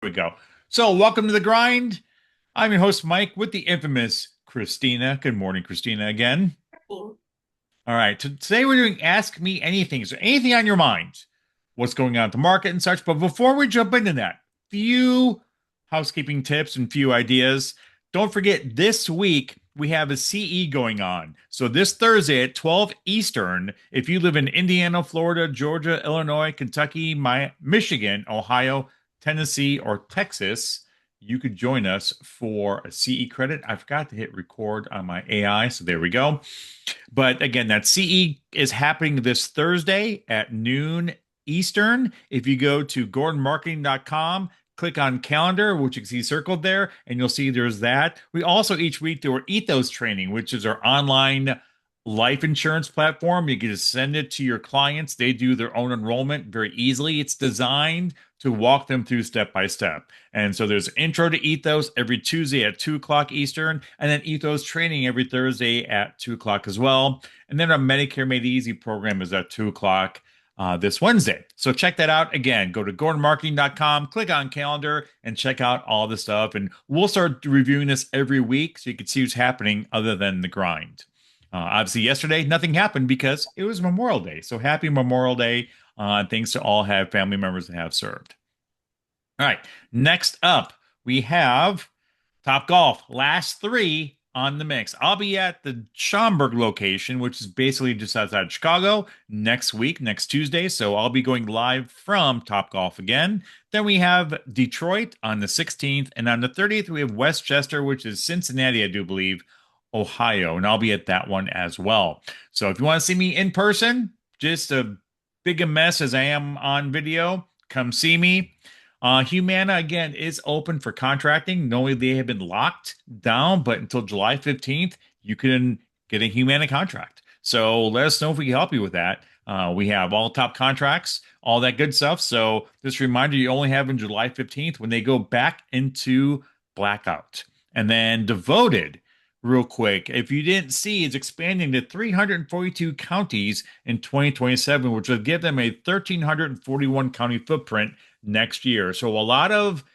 We go. So, welcome to the grind. I'm your host, Mike, with the infamous Christina. Good morning, Christina, again. All right. Today we're doing Ask Me Anything. Is there anything on your mind? What's going on at the market and such? But before we jump into that, few housekeeping tips and few ideas. Don't forget, this week we have a CE going on. So this Thursday at 12 Eastern, if you live in Indiana, Florida, Georgia, Illinois, Kentucky, Michigan, Ohio, Tennessee, or Texas, you could join us for a CE credit. I forgot to hit record on my AI, so there we go. But again, that CE is happening this Thursday at noon Eastern. If you go to gordonmarketing.com, click on calendar, which you can see circled there, and you'll see there's that. We also each week do our Ethos training, which is our online life insurance platform. You can just send it to your clients. They do their own enrollment very easily. It's designed to walk them through step by step. And so there's intro to Ethos every Tuesday at 2 o'clock Eastern, and then Ethos training every Thursday at 2 o'clock as well. And then our Medicare Made Easy program is at 2 o'clock this Wednesday. So check that out. Again, go to gordonmarketing.com, click on calendar, and check out all the stuff. And we'll start reviewing this every week so you can see what's happening other than the grind. Obviously, yesterday, nothing happened because it was Memorial Day. So happy Memorial Day. Thanks to all have family members that have served. All right. Next up, we have Top Golf. Last three on the mix. I'll be at the Schaumburg location, which is basically just outside Chicago, next week, next Tuesday. So I'll be going live from Top Golf again. Then we have Detroit on the 16th. And on the 30th, we have Westchester, which is Cincinnati, I do believe, Ohio. And I'll be at that one as well. So if you want to see me in person, just a big a mess as I am on video, come see me. Humana, again, is open for contracting. Normally, they have been locked down, but until July 15th, you can get a Humana contract. So let us know if we can help you with that. We have all top contracts, all that good stuff. So just a reminder, you only have in July 15th when they go back into blackout. And then Devoted, real quick, if you didn't see, it's expanding to 342 counties in 2027, which will give them a 1,341 county footprint next year. So a lot of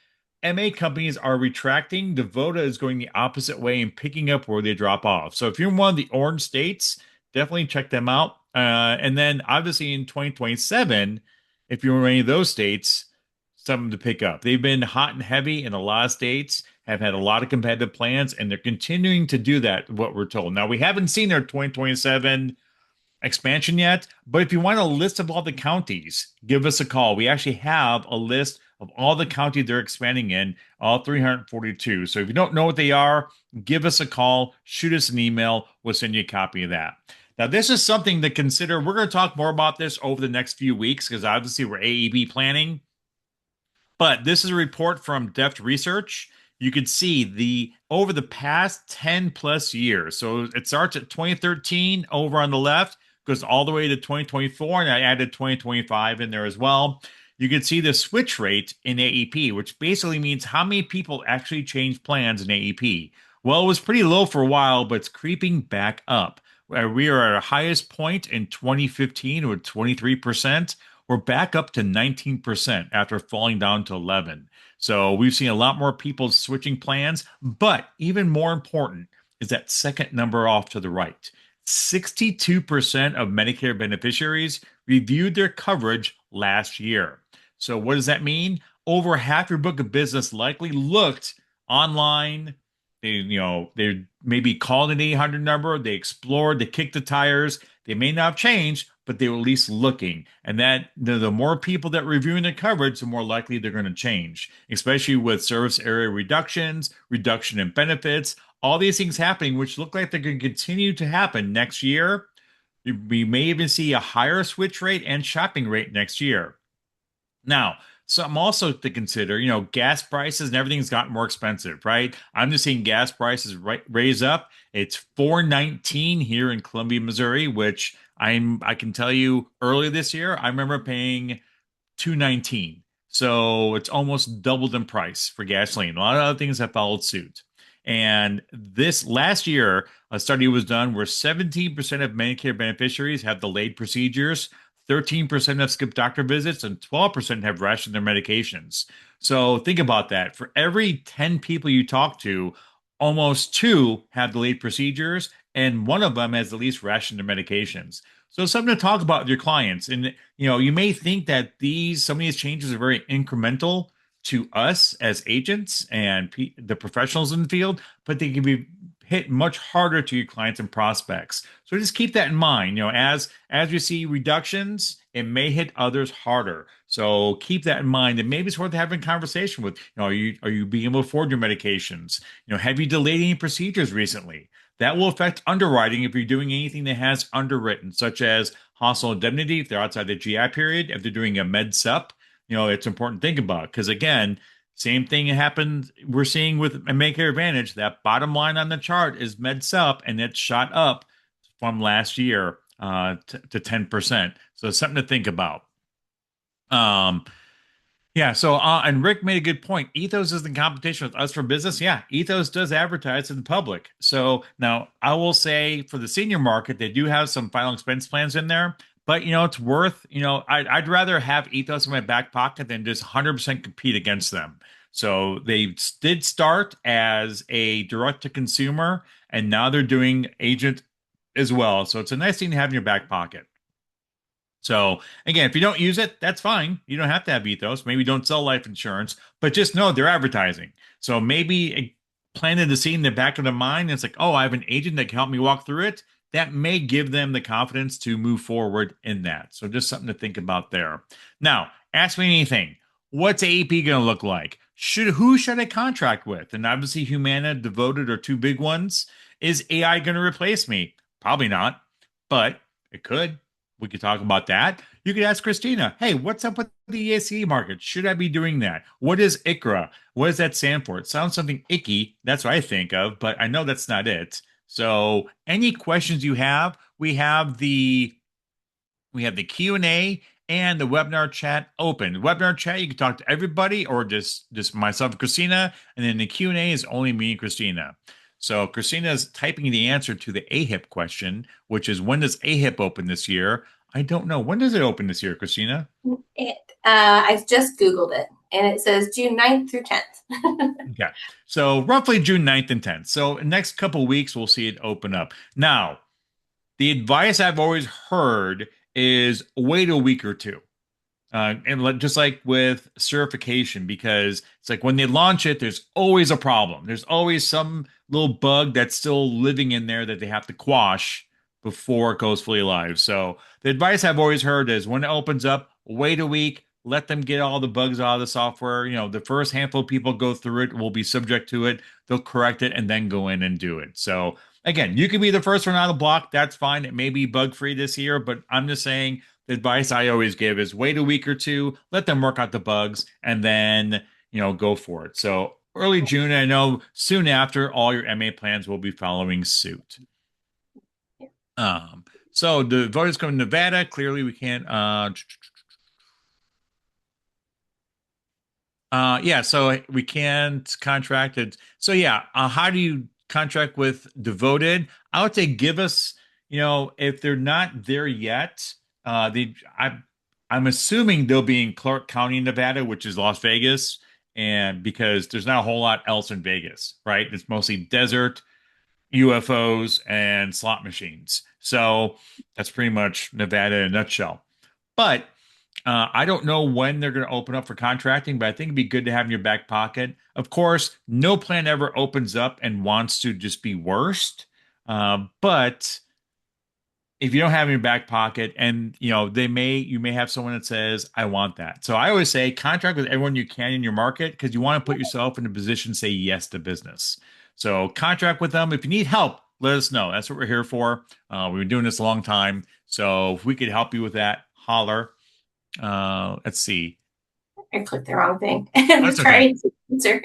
MA companies are retracting. Devoda is going the opposite way and picking up where they drop off. So if you're in one of the orange states, definitely check them out. And then obviously in 2027, if you're in any of those states, something to pick up. They've been hot and heavy in a lot of states, have had a lot of competitive plans, and they're continuing to do that, what we're told. Now, we haven't seen their 2027 expansion yet, but if you want a list of all the counties, give us a call. We actually have a list of all the counties they're expanding in, all 342. So if you don't know what they are, give us a call, shoot us an email. We'll send you a copy of that. Now, this is something to consider. We're going to talk more about this over the next few weeks because obviously we're AEB planning. But this is a report from Deft Research. You could see the over the past 10 plus years. So it starts at 2013 over on the left, goes all the way to 2024, and I added 2025 in there as well. You can see the switch rate in AEP, which basically means how many people actually change plans in AEP. Well, it was pretty low for a while, but it's creeping back up. We are at our highest point in 2015 with 23%. We're back up to 19% after falling down to 11. So we've seen a lot more people switching plans, but even more important is that second number off to the right. 62% of Medicare beneficiaries reviewed their coverage last year. So what does that mean? Over half your book of business likely looked online. They maybe called an 800 number. They explored, they kicked the tires. They may not have changed, but they were at least looking. And that the more people that are reviewing their coverage, the more likely they're going to change, especially with service area reductions, reduction in benefits, all these things happening, which look like they're going to continue to happen next year. We may even see a higher switch rate and shopping rate next year. Now, something also to consider, gas prices and everything's gotten more expensive, right? I'm just seeing gas prices raise up. It's $4.19 here in Columbia, Missouri, which I can tell you earlier this year, I remember paying $2.19. So it's almost doubled in price for gasoline. A lot of other things have followed suit. And this last year, a study was done where 17% of Medicare beneficiaries have delayed procedures, 13% have skipped doctor visits, and 12% have rationed their medications. So think about that. For every 10 people you talk to, almost two have delayed procedures, and one of them has at least rationed their medications. So it's something to talk about with your clients. And you may think that some of these changes are very incremental to us as agents and the professionals in the field, but they can be hit much harder to your clients and prospects. So just keep that in mind. As you see reductions, it may hit others harder. So keep that in mind, and maybe it's worth having a conversation with. Are you being able to afford your medications? Have you delayed any procedures recently? That will affect underwriting if you're doing anything that has underwritten, such as hospital indemnity if they're outside the GI period, if they're doing a med sup. It's important to think about because again, same thing happened we're seeing with Medicare Advantage. That bottom line on the chart is med sup, and it shot up from last year to 10%. So it's something to think about. Um, yeah, so and Rick made a good point. Ethos is in competition with us for business. Yeah, Ethos does advertise to the public. So now I will say for the senior market, they do have some final expense plans in there, but it's worth, I'd rather have Ethos in my back pocket than just 100% compete against them. So they did start as a direct to consumer, and now they're doing agent as well. So it's a nice thing to have in your back pocket. So again, if you don't use it, that's fine. You don't have to have ethos. Maybe don't sell life insurance, but just know they're advertising. So maybe planted the seed in the back of the mind. It's like, oh, I have an agent that can help me walk through it. That may give them the confidence to move forward in that. So just something to think about there. Now, ask me anything. What's AEP going to look like? Who should I contract with? And obviously, Humana, Devoted are two big ones. Is AI going to replace me? Probably not, but it could. We could talk about that. You could ask Christina, hey, what's up with the EACE market? Should I be doing that? What is ICRA? What does that stand for? It sounds something icky. That's what I think of, but I know that's not it. So any questions you have, we have the Q&A and the webinar chat open. The webinar chat, you can talk to everybody or just myself and Christina, and then the Q&A is only me and Christina. So Christina is typing the answer to the AHIP question, which is when does AHIP open this year? I don't know. When does it open this year, Christina? I just Googled it, and it says June 9th through 10th. Okay. So roughly June 9th and 10th. So next couple weeks, we'll see it open up. Now, the advice I've always heard is wait a week or two. And just like with certification, because it's like when they launch it, there's always a problem. There's always some little bug that's still living in there that they have to quash before it goes fully live. So the advice I've always heard is when it opens up, wait a week, let them get all the bugs out of the software. The first handful of people go through it will be subject to it. They'll correct it and then go in and do it. So again, you can be the first one out of the block. That's fine. It may be bug free this year, but I'm just saying the advice I always give is wait a week or two, let them work out the bugs, and then go for it. So early June, I know soon after, all your MA plans will be following suit. So the voters come to Nevada. Clearly, we can't. Yeah, so we can't contract it. So yeah, how do you contract with Devoted? I would say give us, if they're not there yet, I'm assuming they'll be in Clark County, Nevada, which is Las Vegas, and because there's not a whole lot else in Vegas, right? It's mostly desert, UFOs, and slot machines. So that's pretty much Nevada in a nutshell. But I don't know when they're going to open up for contracting, but I think it'd be good to have in your back pocket. Of course, no plan ever opens up and wants to just be worst. But if you don't have in your back pocket, and you may have someone that says, "I want that." So I always say contract with everyone you can in your market because you want to put yourself in a position to say yes to business. So contract with them. If you need help, let us know. That's what we're here for. We've been doing this a long time, so if we could help you with that, holler. Let's see. I clicked the wrong thing. I'm That's okay. trying to answer.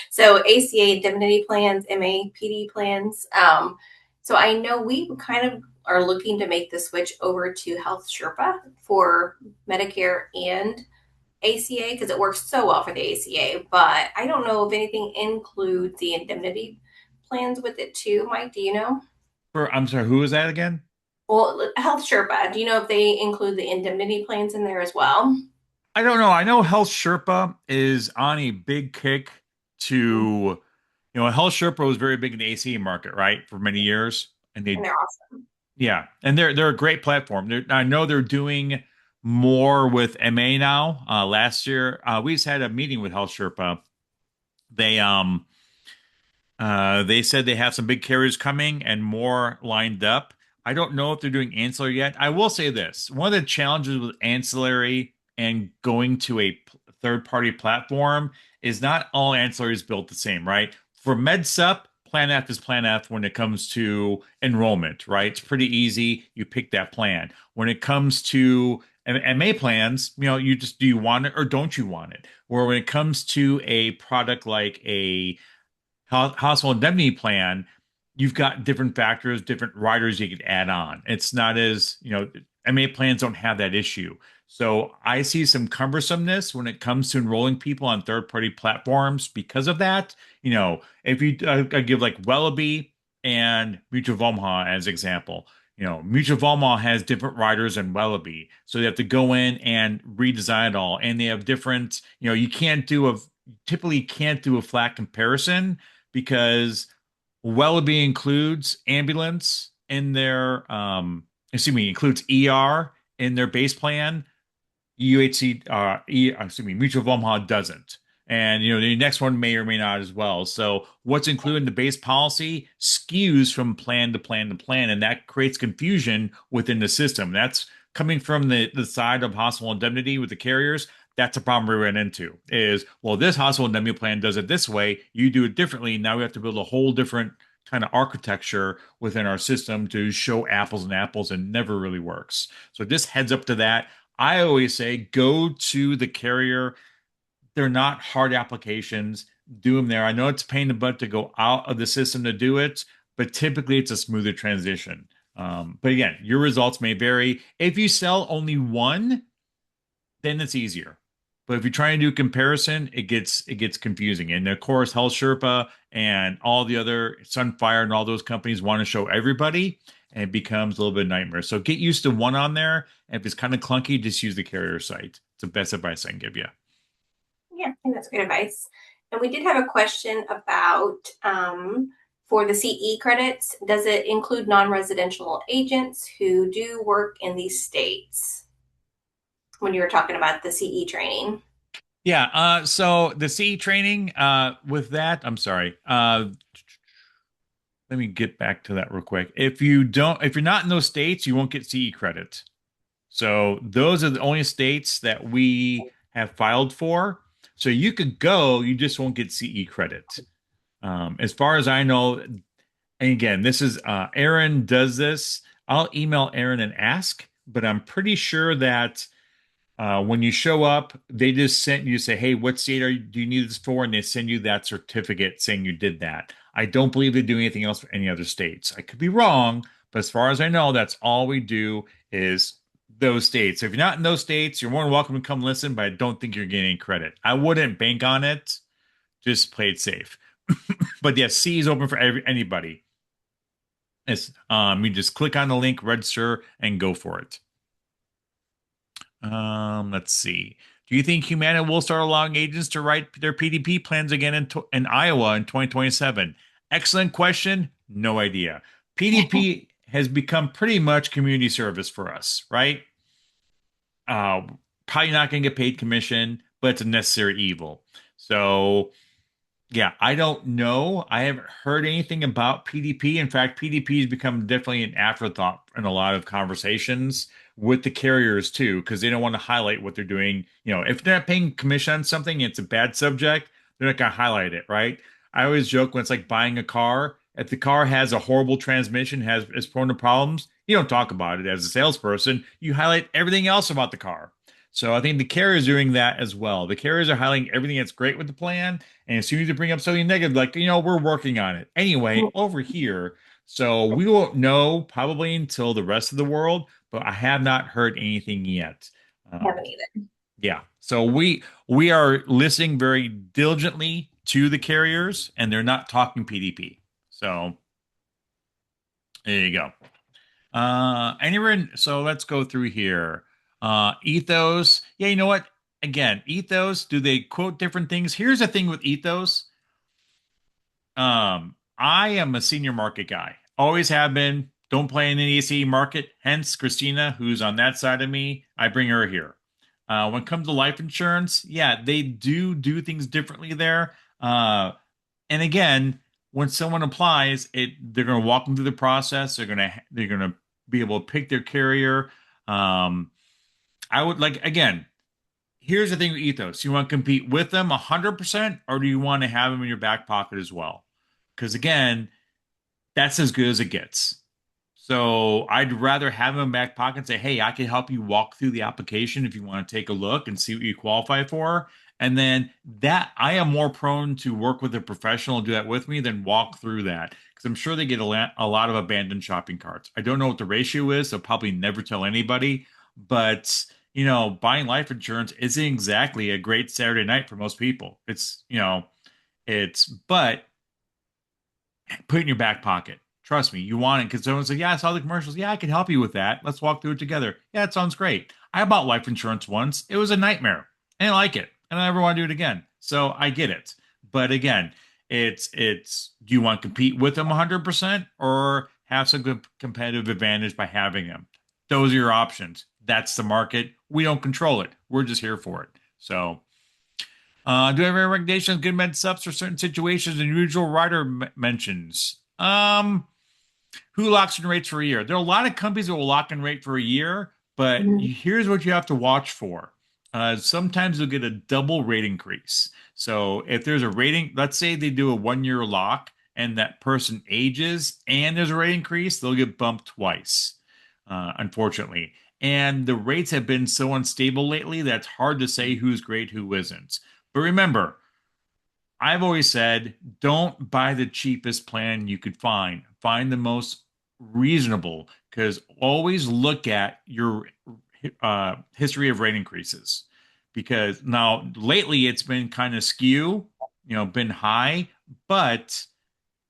So ACA indemnity plans, MAPD plans. So I know we kind of are looking to make the switch over to Health Sherpa for Medicare and ACA because it works so well for the ACA. But I don't know if anything includes the indemnity plans with it too. Mike, do you know? I'm sorry, who is that again? Well, Health Sherpa, do you know if they include the indemnity plans in there as well? I don't know. I know Health Sherpa is on a big kick Mm. to, Health Sherpa was very big in the ACA market, right, for many years, and And they, they're awesome. yeah, and they're a great platform. I know they're doing more with MA now. Last year, we just had a meeting with Health Sherpa. They they said they have some big carriers coming and more lined up. I don't know if they're doing ancillary yet. I will say this. One of the challenges with ancillary and going to a third-party platform is not all ancillary is built the same, right? For MedSup, Plan F is Plan F when it comes to enrollment, right? It's pretty easy. You pick that plan. When it comes to MA plans, you just do you want it or don't you want it? Or when it comes to a product like a household indemnity plan, you've got different factors, different riders you could add on. It's not as, MA plans don't have that issue. So I see some cumbersomeness when it comes to enrolling people on third party platforms because of that. If you I give like Wellaby and Mutual of Omaha as example. Mutual of Omaha has different riders than Wellaby. So they have to go in and redesign it all. And they have different, you can't do a typically can't do a flat comparison because Wellaby includes ambulance in their includes ER in their base plan. UHC Mutual of Omaha doesn't. And the next one may or may not as well. So what's included in the base policy skews from plan to plan to plan, and that creates confusion within the system. That's coming from the side of hospital indemnity with the carriers. That's a problem we ran into is, well, this hospital indemnity plan does it this way, you do it differently. Now we have to build a whole different kind of architecture within our system to show apples and apples, and never really works. So just heads up to that. I always say go to the carrier. They're not hard applications. Do them there. I know it's a pain in the butt to go out of the system to do it, but typically it's a smoother transition. But again, your results may vary. If you sell only one, then it's easier. But if you're trying to do a comparison, it gets confusing. And of course, Health Sherpa and all the other Sunfire and all those companies want to show everybody, and it becomes a little bit of a nightmare. So get used to one on there. And if it's kind of clunky, just use the carrier site. It's the best advice I can give you. Yeah, I think that's great advice. And we did have a question about for the CE credits, does it include non-residential agents who do work in these states? When you were talking about the CE training. Yeah, so the CE training, with that, I'm sorry. Let me get back to that real quick. If you're not in those states, you won't get CE credit. So those are the only states that we have filed for. So you could go, you just won't get CE credit. As far as I know, and again, this is Aaron does this. I'll email Aaron and ask, but I'm pretty sure that when you show up, they just sent you say, "Hey, what state do you need this for?" And they send you that certificate saying you did that. I don't believe they do anything else for any other states. I could be wrong, but as far as I know, that's all we do is those states. So if you're not in those states, you're more than welcome to come listen, but I don't think you're getting any credit. I wouldn't bank on it. Just play it safe. But yes, C is open for anybody. You just click on the link, register, and go for it. Let's see. Do you think Humana will start allowing agents to write their PDP plans again in Iowa in 2027? Excellent question. No idea. PDP has become pretty much community service for us, right? Uh, Probably not going to get paid commission, but it's a necessary evil. So yeah, I don't know. I haven't heard anything about PDP. In fact, PDP has become definitely an afterthought in a lot of conversations with the carriers too, because they don't want to highlight what they're doing. If they're not paying commission on something, it's a bad subject, they're not going to highlight it, right? I always joke when it's like buying a car. If the car has a horrible transmission, is prone to problems, you don't talk about it as a salesperson. You highlight everything else about the car. So I think the carriers are doing that as well. The carriers are highlighting everything that's great with the plan, and as soon as you bring up something negative, like, we're working on it. Anyway, over here. So we won't know probably until the rest of the world, but I have not heard anything yet. Haven't either. Yeah. So we are listening very diligently to the carriers, and they're not talking PDP. So there you go. So let's go through here. Ethos. Yeah, you know what? again, ethos, do they quote different things? Here's the thing with ethos. I am a senior market guy. Always have been. Don't play in an EC market. Hence, Christina, who's on that side of me, I bring her here. When it comes to life insurance, yeah, they do things differently there. And again, when someone applies, they're going to walk them through the process. They're going to be able to pick their carrier. Um, I would like again. Here's the thing with ethos: you want to compete with them 100%, or do you want to have them in your back pocket as well? Because again, that's as good as it gets. So I'd rather have them in back pocket and say, hey, I can help you walk through the application if you want to take a look and see what you qualify for. And then that I am more prone to work with a professional and do that with me than walk through that because I'm sure they get a lot of abandoned shopping carts. I don't know what the ratio is. I'll probably never tell anybody, but buying life insurance isn't exactly a great Saturday night for most people. But put it in your back pocket. Trust me, you want it because someone said, yeah, I saw the commercials. Yeah, I can help you with that. Let's walk through it together. Yeah, it sounds great. I bought life insurance once. It was a nightmare. I didn't like it. And I never want to do it again. So I get it. But again, it's do you want to compete with them 100% or have some good competitive advantage by having them? Those are your options. That's the market. We don't control it. We're just here for it. So do you have any recommendations, good med subs for certain situations? And usual writer mentions. Who locks in rates for a year? There are a lot of companies that will lock in rate for a year, but Mhm. here's what you have to watch for. Sometimes you'll get a double rate increase. So if there's a rating, let's say they do a 1 year lock and that person ages and there's a rate increase, they'll get bumped twice, unfortunately. And the rates have been so unstable lately that's hard to say who's great, who isn't. But remember, I've always said don't buy the cheapest plan you could find. Find the most reasonable because always look at your history of rate increases. Because now lately it's been kind of skew, been high, but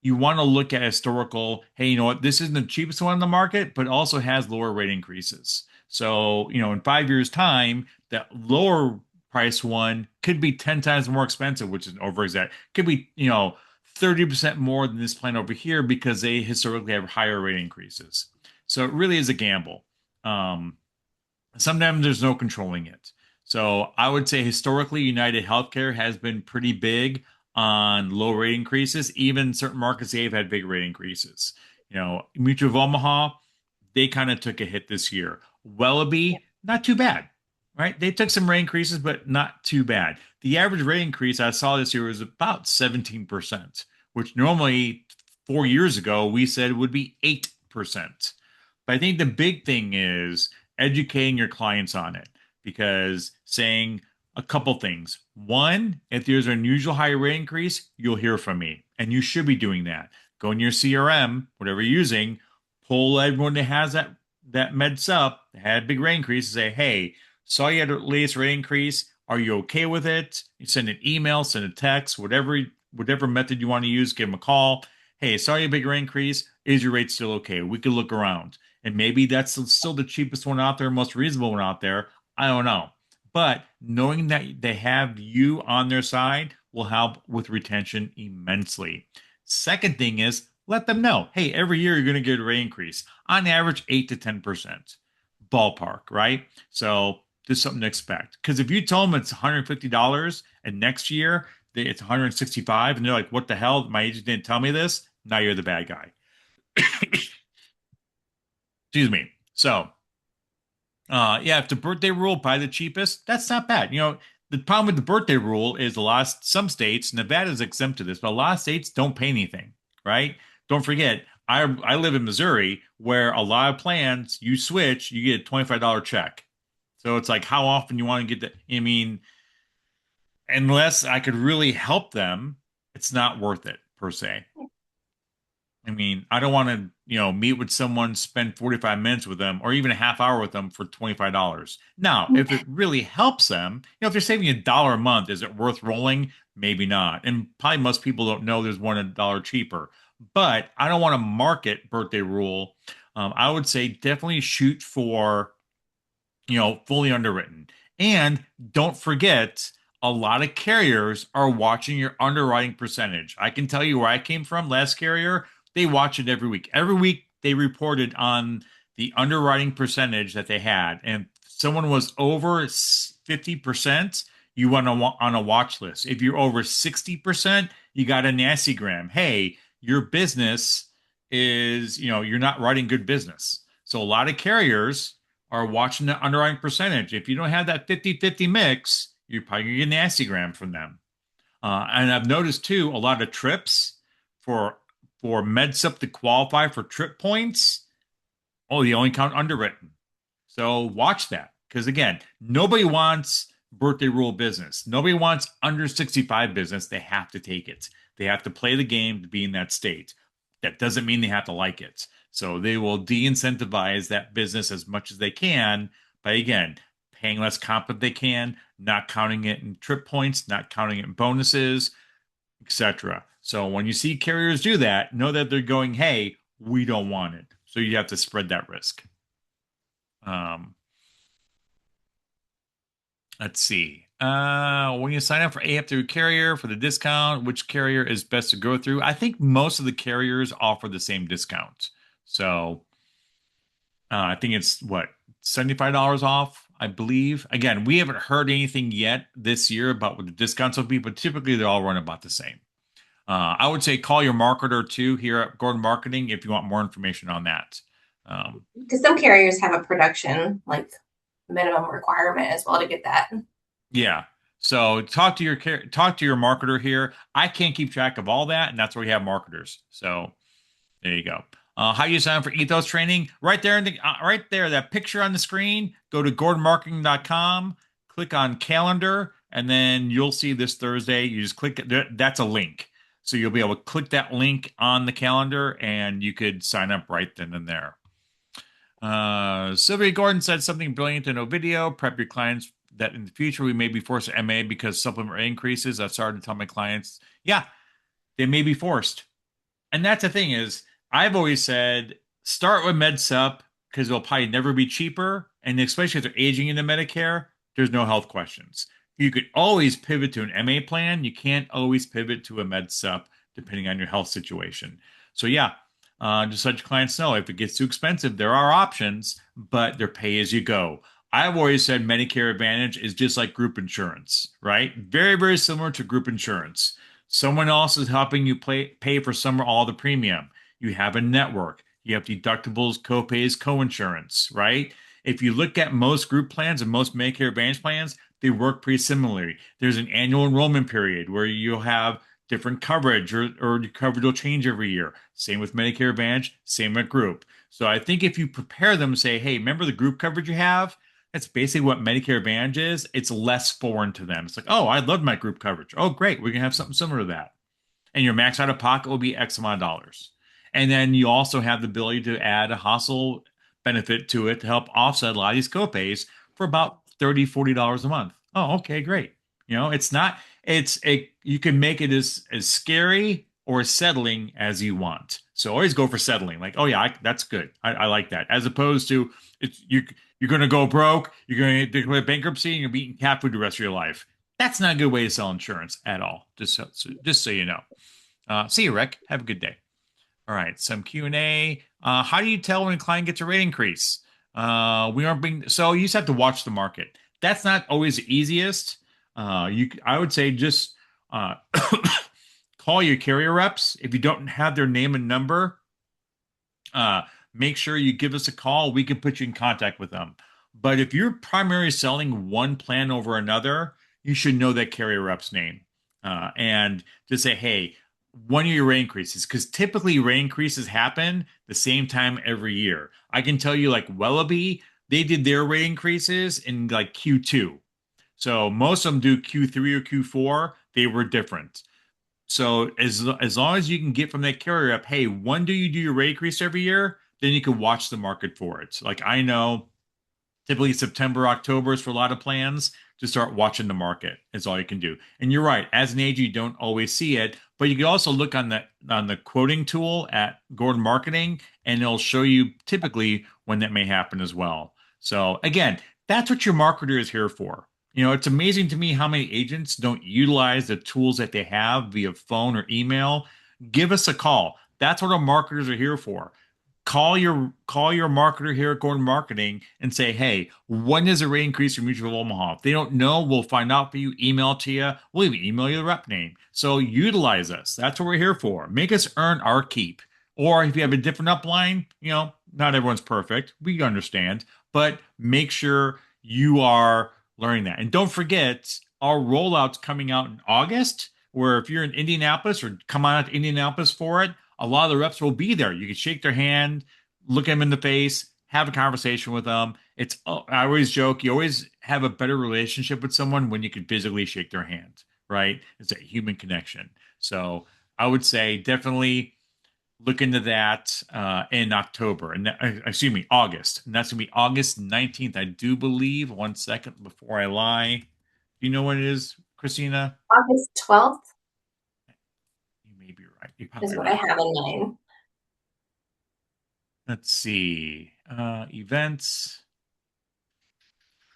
you want to look at historical, hey, you know what, this isn't the cheapest one in the market, but also has lower rate increases. So, in 5 years' time, that lower price one could be 10 times more expensive, which is over exact. Could be, 30% more than this plan over here because they historically have higher rate increases. So it really is a gamble. Um, Sometimes there's no controlling it. So I would say historically, United Healthcare has been pretty big on low rate increases. Even certain markets, they've had big rate increases. Mutual of Omaha, they kind of took a hit this year. Yeah. Wellaby, not too bad, right? They took some rate increases, but not too bad. The average rate increase I saw this year was about 17%, which normally 4 years ago we said would be 8%. But I think the big thing is educating your clients on it because saying a couple things. One, if there's an unusual high rate increase, you'll hear from me, and you should be doing that. Go in your CRM, whatever you're using, pull everyone that has that med sup, had a big rate increase, and say, hey, saw you had a latest rate increase. Are you okay with it? You send an email, send a text, whatever method you want to use, give them a call. Hey, saw you a big rate increase. Is your rate still okay? We could look around. And maybe that's still the cheapest one out there, most reasonable one out there. I don't know. But knowing that they have you on their side will help with retention immensely. Second thing is let them know, hey, every year you're going to get a rate increase, on average 8 to 10% ballpark, right? So there's something to expect. Because if you tell them it's $150 and next year it's 165 and they're like, what the hell? My agent didn't tell me this. Now you're the bad guy. Excuse me. So yeah, if the birthday rule buy the cheapest, that's not bad. The problem with the birthday rule is some states, Nevada's exempt to this, but a lot of states don't pay anything, right? Don't forget, I live in Missouri where a lot of plans you switch, you get a $25 check. So it's like how often you want to get that. I mean, unless I could really help them, it's not worth it per se. I mean, I don't want to, meet with someone, spend 45 minutes with them, or even a half hour with them for $25. Now, if it really helps them, if they're saving $1 a month, is it worth rolling? Maybe not. And probably most people don't know there's one $1 cheaper. But I don't want to market birthday rule. I would say definitely shoot for fully underwritten. And don't forget, a lot of carriers are watching your underwriting percentage. I can tell you where I came from, last carrier, they watch it every week. Every week they reported on the underwriting percentage that they had. And if someone was over 50%, you went on a watch list. If you're over 60%, you got a nasty gram. Hey, your business is, you're not writing good business. So a lot of carriers are watching the underwriting percentage. If you don't have that 50-50 mix, you're probably going to get an Instagram from them. And I've noticed too, a lot of trips for MedSup to qualify for trip points. Oh, they only count underwritten. So watch that. Because again, nobody wants birthday rule business. Nobody wants under 65 business. They have to take it. They have to play the game to be in that state. That doesn't mean they have to like it. So they will de-incentivize that business as much as they can by, again, paying less comp if they can, not counting it in trip points, not counting it in bonuses, etc. So when you see carriers do that, know that they're going, hey, we don't want it. So you have to spread that risk. Um, let's see. When you sign up for AF through carrier for the discount, which carrier is best to go through? I think most of the carriers offer the same discount. So I think it's what, $75 off, I believe. Again, we haven't heard anything yet this year about what the discounts will be, but typically they all run about the same. I would say call your marketer too here at Gordon Marketing if you want more information on that. Because some carriers have a production like minimum requirement as well to get that. Yeah. So talk to your marketer here. I can't keep track of all that, and that's where we have marketers. So there you go. How do you sign up for Ethos training? Right there, right there, that picture on the screen. Go to gordonmarketing.com, click on calendar, and then you'll see this Thursday. You just click it. That's a link. So you'll be able to click that link on the calendar, and you could sign up right then and there. Sylvia Gordon said something brilliant in a video. Prep your clients that in the future we may be forced to MA because supplement rate increases. I've started to tell my clients, yeah, they may be forced. And that's the thing is, I've always said start with MedSup because it'll probably never be cheaper. And especially if they're aging into Medicare, there's no health questions. You could always pivot to an MA plan. You can't always pivot to a MedSup depending on your health situation. So yeah, just let your clients know if it gets too expensive, there are options, but they're pay as you go. I've always said Medicare Advantage is just like group insurance, right? Very, very similar to group insurance. Someone else is helping you pay for some or all the premium. You have a network. You have deductibles, copays, coinsurance, right? If you look at most group plans and most Medicare Advantage plans, they work pretty similarly. There's an annual enrollment period where you'll have different coverage or the coverage will change every year. Same with Medicare Advantage, same with group. So I think if you prepare them, say, hey, remember the group coverage you have? That's basically what Medicare Advantage is. It's less foreign to them. It's like, oh, I love my group coverage. Oh, great. We're going to have something similar to that. And your max out of pocket will be X amount of dollars. And then you also have the ability to add a hospital benefit to it to help offset a lot of these copays for about $30-$40 a month. Oh, okay, great. It's not, you can make it as scary or as settling as you want. So always go for settling. Like, oh yeah, that's good. I like that. As opposed to you're going to go broke, you're going to declare bankruptcy, and you're eating cat food the rest of your life. That's not a good way to sell insurance at all. Just so you know. See you, Rick. Have a good day. All right, some Q&A. How do you tell when a client gets a rate increase? We aren't being so you just have to watch the market. That's not always the easiest. I would say just call your carrier reps. If you don't have their name and number, make sure you give us a call. We can put you in contact with them. But if you're primarily selling one plan over another, you should know that carrier rep's name. And to say, hey, one of your rate increases, because typically rate increases happen the same time every year. I can tell you, like Wellaby, they did their rate increases in like Q2. So most of them do Q3 or Q4. They were different. So as long as you can get from that carrier up, hey, when do you do your rate increase every year? Then you can watch the market for it. Like I know typically September, October is for a lot of plans to start watching the market is all you can do. And you're right, as an agent, you don't always see it, but you can also look on the quoting tool at Gordon Marketing, and it'll show you typically when that may happen as well. So again, That's what your marketer is here for. It's amazing to me how many agents don't utilize the tools that they have via phone or email. Give us a call. That's what our marketers are here for. Call your marketer here at Gordon Marketing and say, hey, when is the rate increase for Mutual of Omaha? If they don't know, we'll find out for you, email it to you. We'll even email you the rep name. So utilize us. That's what we're here for. Make us earn our keep. Or if you have a different upline, not everyone's perfect. We understand, but make sure you are learning that. And don't forget, our rollout's coming out in August, where if you're in Indianapolis or come on out to Indianapolis for it, a lot of the reps will be there. You can shake their hand, look them in the face, have a conversation with them. I always joke, you always have a better relationship with someone when you can physically shake their hand, right? It's a human connection. So I would say definitely look into that in October, and excuse me, August, and that's gonna be August 19th, I do believe. One second before I lie, do you know what it is, Christina? August 12th You may be right. You're is probably what I right. have in mind. Let's see. Events.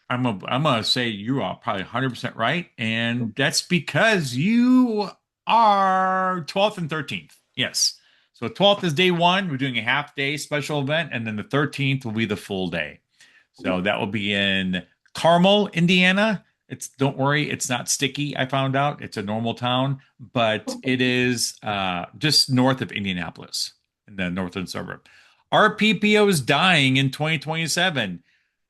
I'm gonna say you are probably 100% right, and that's because you are 12th and 13th. Yes. So 12th is day one. We're doing a half day special event, and then the 13th will be the full day. So that will be in Carmel, Indiana. Don't worry, it's not sticky. I found out it's a normal town, but it is just north of Indianapolis in the northern suburb. Our PPO is dying in 2027.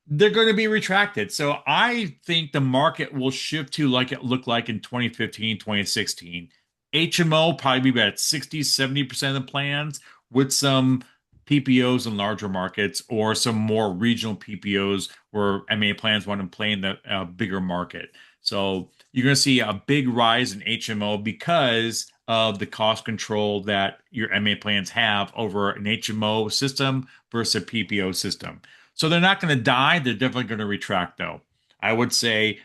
They're going to be retracted. So I think the market will shift to like it looked like in 2015, 2016. HMO probably be about 60, 70% of the plans with some PPOs in larger markets or some more regional PPOs where MA plans want to play in the bigger market. So you're going to see a big rise in HMO because of the cost control that your MA plans have over an HMO system versus a PPO system. So they're not going to die. They're definitely going to retract, though. I would say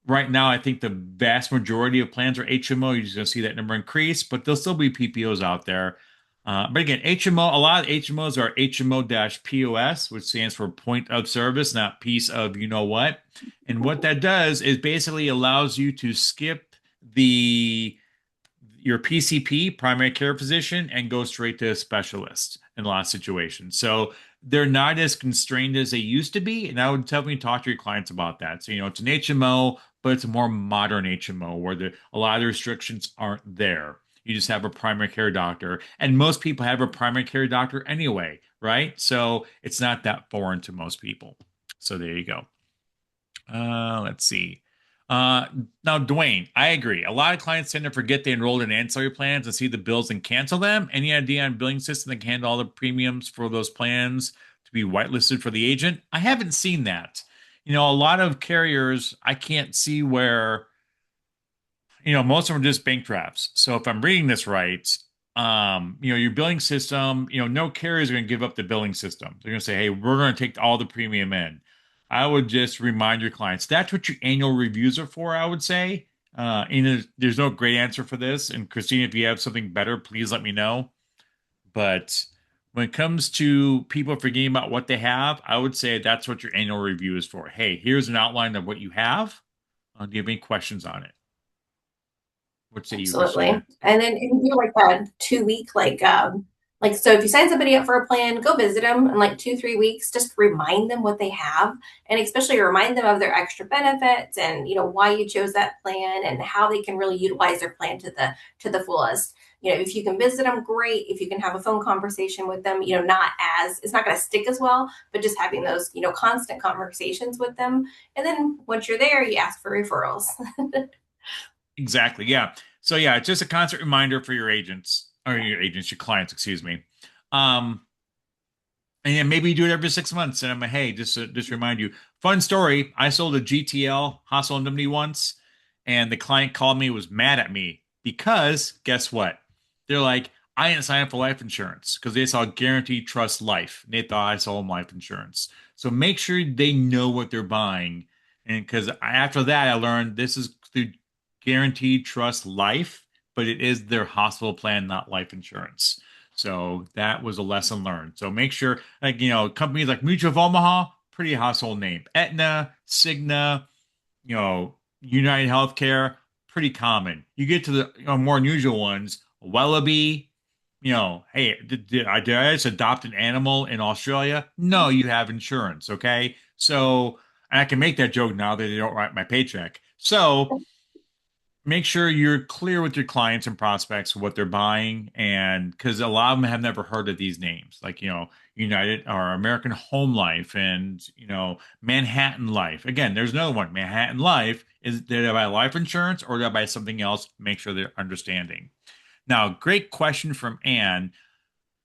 right now, I think the vast majority of plans are HMO. You're just going to see that number increase, but there'll still be PPOs out there. But again, HMO, a lot of HMOs are HMO-POS, which stands for point of service, not piece of you know what. And what that does is basically allows you to skip the your PCP, primary care physician, and go straight to a specialist in a lot of situations. So they're not as constrained as they used to be. And I would definitely talk to your clients about that. So, it's an HMO, but it's a more modern HMO where a lot of the restrictions aren't there. You just have a primary care doctor. And most people have a primary care doctor anyway, right? So it's not that foreign to most people. So there you go. Let's see. Uh, Now, Dwayne, I agree. A lot of clients tend to forget they enrolled in ancillary plans and see the bills and cancel them. Any idea on billing system that can handle all the premiums for those plans to be whitelisted for the agent? I haven't seen that. A lot of carriers, I can't see where most of them are just bank drafts. So if I'm reading this right, your billing system, no carrier is going to give up the billing system. They're going to say, hey, we're going to take all the premium in. I would just remind your clients that's what your annual reviews are for, I would say. There's no great answer for this. And Christine, if you have something better, please let me know. But when it comes to people forgetting about what they have, I would say that's what your annual review is for. Hey, here's an outline of what you have. Do you have any questions on it? What say you, Absolutely. Christina? And then if you do like a 2 week, like, so if you sign somebody up for a plan, go visit them in like 2, 3 weeks, just remind them what they have. And especially remind them of their extra benefits and, why you chose that plan and how they can really utilize their plan to the fullest. If you can visit them, great. If you can have a phone conversation with them, it's not going to stick as well, but just having those, constant conversations with them. And then once you're there, you ask for referrals. Exactly. Yeah. So yeah, it's just a constant reminder for your clients, excuse me. Um, and yeah, maybe you do it every 6 months. And I'm like, hey, just remind you. Fun story. I sold a GTL hospital indemnity once, and the client called me, was mad at me because guess what? They're like, I didn't sign up for life insurance because they saw Guaranteed Trust Life. And they thought I sold them life insurance. So make sure they know what they're buying. And because after that, I learned this is through Guaranteed Trust Life, but it is their hospital plan, not life insurance. So that was a lesson learned. So make sure, like, companies like Mutual of Omaha, pretty household name. Aetna, Cigna, United Healthcare, pretty common. You get to the more unusual ones, Wellaby, hey, did I just adopt an animal in Australia? No, you have insurance, okay? So, and I can make that joke now that they don't write my paycheck. So, make sure you're clear with your clients and prospects what they're buying, and because a lot of them have never heard of these names, like United or American Home Life and Manhattan Life. Again, there's another one. Manhattan Life, is did I buy life insurance or did I buy something else? Make sure they're understanding. Now, great question from Anne.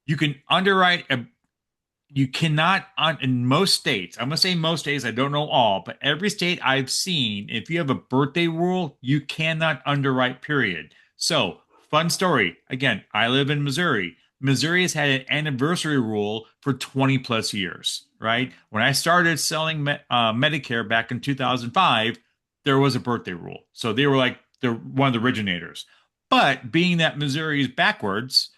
You can underwrite a you cannot in most states, I'm going to say most states, I don't know all, but every state I've seen, if you have a birthday rule, you cannot underwrite, period. So, fun story. Again, I live in Missouri. Missouri has had an anniversary rule for 20 plus years, right? When I started selling Medicare back in 2005, there was a birthday rule. So they were like they're one of the originators. But being that Missouri is backwards,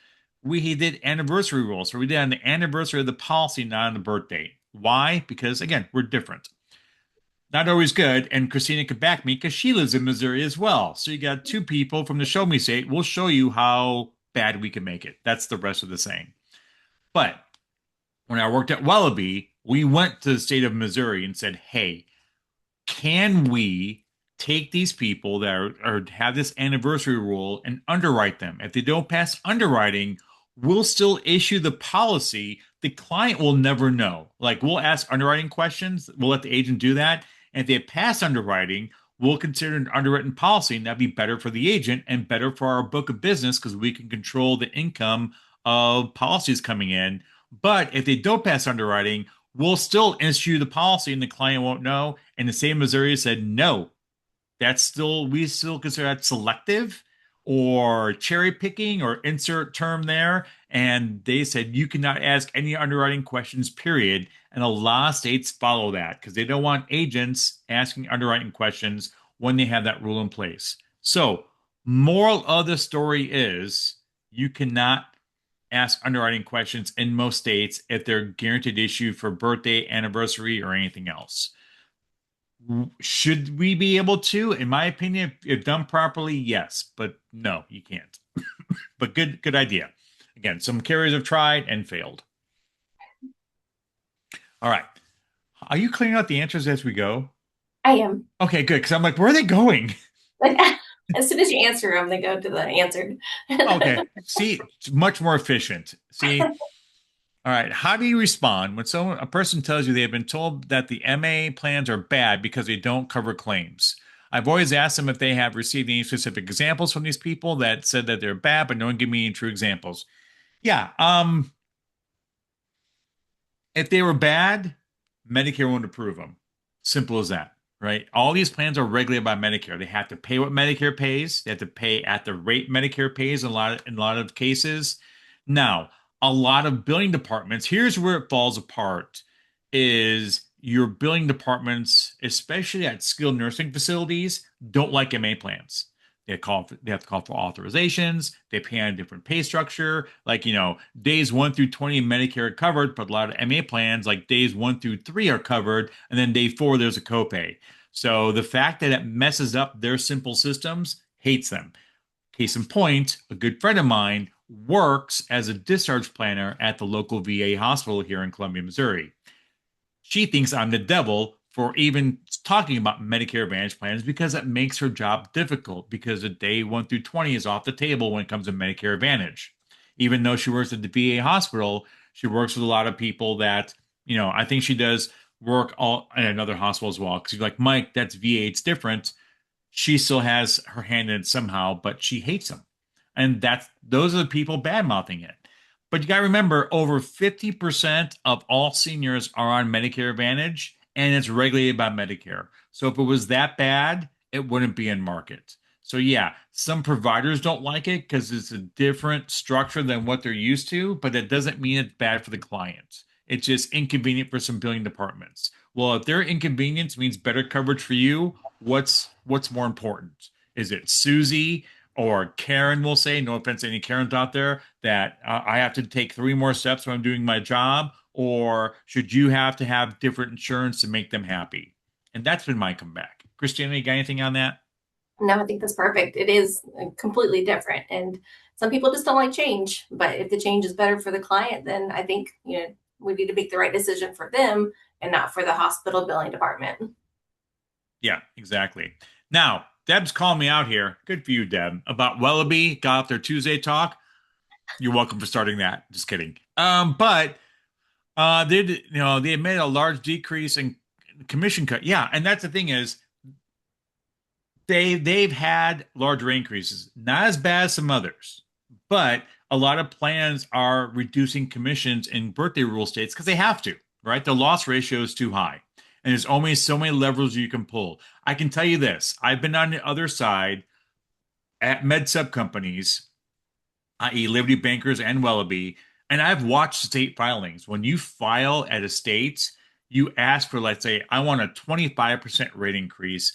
we did anniversary rules. So we did on the anniversary of the policy, not on the birth date. Why? Because again, we're different. Not always good. And Christina could back me because she lives in Missouri as well. So you got two people from the Show Me State. We'll show you how bad we can make it. That's the rest of the saying. But when I worked at Wellaby, we went to the state of Missouri and said, hey, can we take these people that have this anniversary rule and underwrite them? If they don't pass underwriting, we'll still issue the policy. The client will never know. Like we'll ask underwriting questions, we'll let the agent do that. And if they pass underwriting, we'll consider an underwritten policy, and that'd be better for the agent and better for our book of business because we can control the income of policies coming in. But if they don't pass underwriting, we'll still issue the policy and the client won't know. And the state of Missouri said, no, we still consider that selective or cherry picking or insert term there. And they said, you cannot ask any underwriting questions, period. And a lot of states follow that because they don't want agents asking underwriting questions when they have that rule in place. So, moral of the story is you cannot ask underwriting questions in most states if they're guaranteed issue for birthday, anniversary, or anything else. Should we be able to? In my opinion, if done properly, yes, but no, you can't. But good idea. Again, some carriers have tried and failed. All right. Are you clearing out the answers as we go? I am. Okay, good. Because I'm like, where are they going? Like as soon as you answer them, they go to the answered. Okay. See, it's much more efficient. See, all right. How do you respond when a person tells you they have been told that the MA plans are bad because they don't cover claims? I've always asked them if they have received any specific examples from these people that said that they're bad, but no one give me any true examples. Yeah. If they were bad, Medicare won't approve them. Simple as that, right? All these plans are regulated by Medicare. They have to pay what Medicare pays. They have to pay at the rate Medicare pays in a lot of cases. Now, a lot of billing departments, here's where it falls apart, is your billing departments, especially at skilled nursing facilities, don't like MA plans. They have to call for authorizations. They pay on a different pay structure. Like, days 1 through 20 Medicare are covered, but a lot of MA plans, like days 1 through 3 are covered, and then day 4 there's a copay. So the fact that it messes up their simple systems hates them. Case in point, a good friend of mine works as a discharge planner at the local VA hospital here in Columbia, Missouri. She thinks I'm the devil for even talking about Medicare Advantage plans because it makes her job difficult because the day 1 through 20 is off the table when it comes to Medicare Advantage. Even though she works at the VA hospital, she works with a lot of people that, I think she does work all at another hospital as well. Because you're like, Mike, that's VA, it's different. She still has her hand in it somehow, but she hates them. And those are the people bad mouthing it. But you got to remember, over 50% of all seniors are on Medicare Advantage, and it's regulated by Medicare. So if it was that bad, it wouldn't be in market. So yeah, some providers don't like it because it's a different structure than what they're used to, but it doesn't mean it's bad for the client. It's just inconvenient for some billing departments. Well, if their inconvenience means better coverage for you, what's more important? Is it Susie or Karen will say, no offense to any Karens out there, that I have to take 3 more steps when I'm doing my job? or should you have to have different insurance to make them happy? And that's been my comeback. Christiana, you got anything on that? No, I think that's perfect. It is completely different. And some people just don't like change. But if the change is better for the client, then I think, we need to make the right decision for them and not for the hospital billing department. Yeah, exactly. Now, Deb's calling me out here. Good for you, Deb. About Wellaby, got off their Tuesday talk. You're welcome for starting that. Just kidding. But they made a large decrease in commission cut. Yeah, and that's the thing is they've had larger increases, not as bad as some others, but a lot of plans are reducing commissions in birthday rule states because they have to, right? The loss ratio is too high, and there's only so many levers you can pull. I can tell you this: I've been on the other side at med sub companies, i.e., Liberty Bankers and Wellaby, and I've watched state filings. When you file at a state, you ask for, let's say, I want a 25% rate increase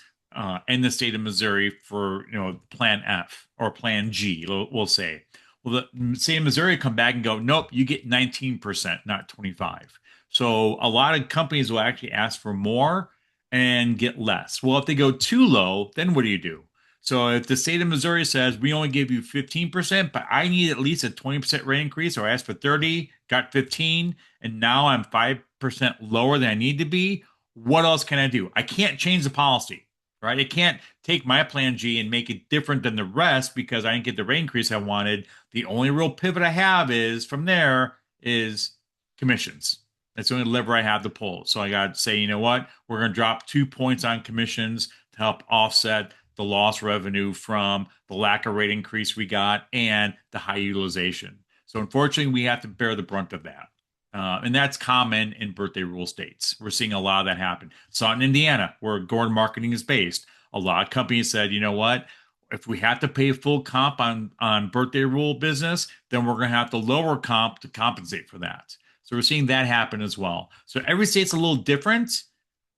in the state of Missouri for Plan F or Plan G, we'll say. Well, the state of Missouri come back and go, nope, you get 19%, not 25. So a lot of companies will actually ask for more and get less. Well, if they go too low, then what do you do? So if the state of Missouri says we only give you 15%, but I need at least a 20% rate increase, or I asked for 30, got 15, and now I'm 5% lower than I need to be, what else can I do? I can't change the policy, right? I can't take my plan G and make it different than the rest because I didn't get the rate increase I wanted. The only real pivot I have is from there is commissions. That's the only lever I have to pull. So I got to say, you know what? We're going to drop 2 points on commissions to help offset the lost revenue from the lack of rate increase we got and the high utilization. So unfortunately, we have to bear the brunt of that. And that's common in birthday rule states. We're seeing a lot of that happen. Saw it in Indiana, where Gordon Marketing is based. A lot of companies said, you know what? If we have to pay full comp on birthday rule business, then we're going to have to lower comp to compensate for that. So we're seeing that happen as well. So every state's a little different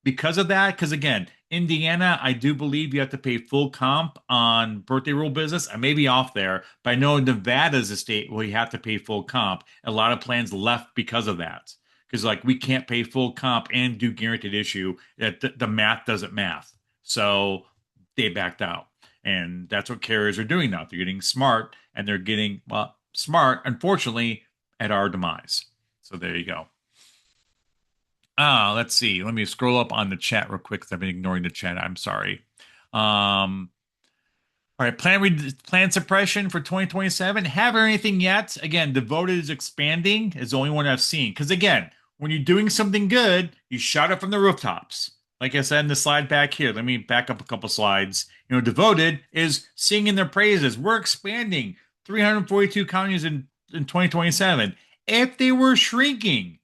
because of that. Because again, Indiana, I do believe you have to pay full comp on birthday rule business. I may be off there, but I know Nevada is a state where you have to pay full comp. A lot of plans left because of that. Because like we can't pay full comp and do guaranteed issue. That the math doesn't math. So they backed out. And that's what carriers are doing now. They're getting smart and they're getting, well, smart, unfortunately, at our demise. So there you go. Let's see. Let me scroll up on the chat real quick because I've been ignoring the chat. I'm sorry. All right, plan suppression for 2027. Haven't heard anything yet. Again, devoted is expanding is the only one I've seen. Because again, when you're doing something good, you shout it from the rooftops. Like I said in the slide back here, let me back up a couple slides. Devoted is singing their praises. We're expanding 342 counties in 2027. If they were shrinking,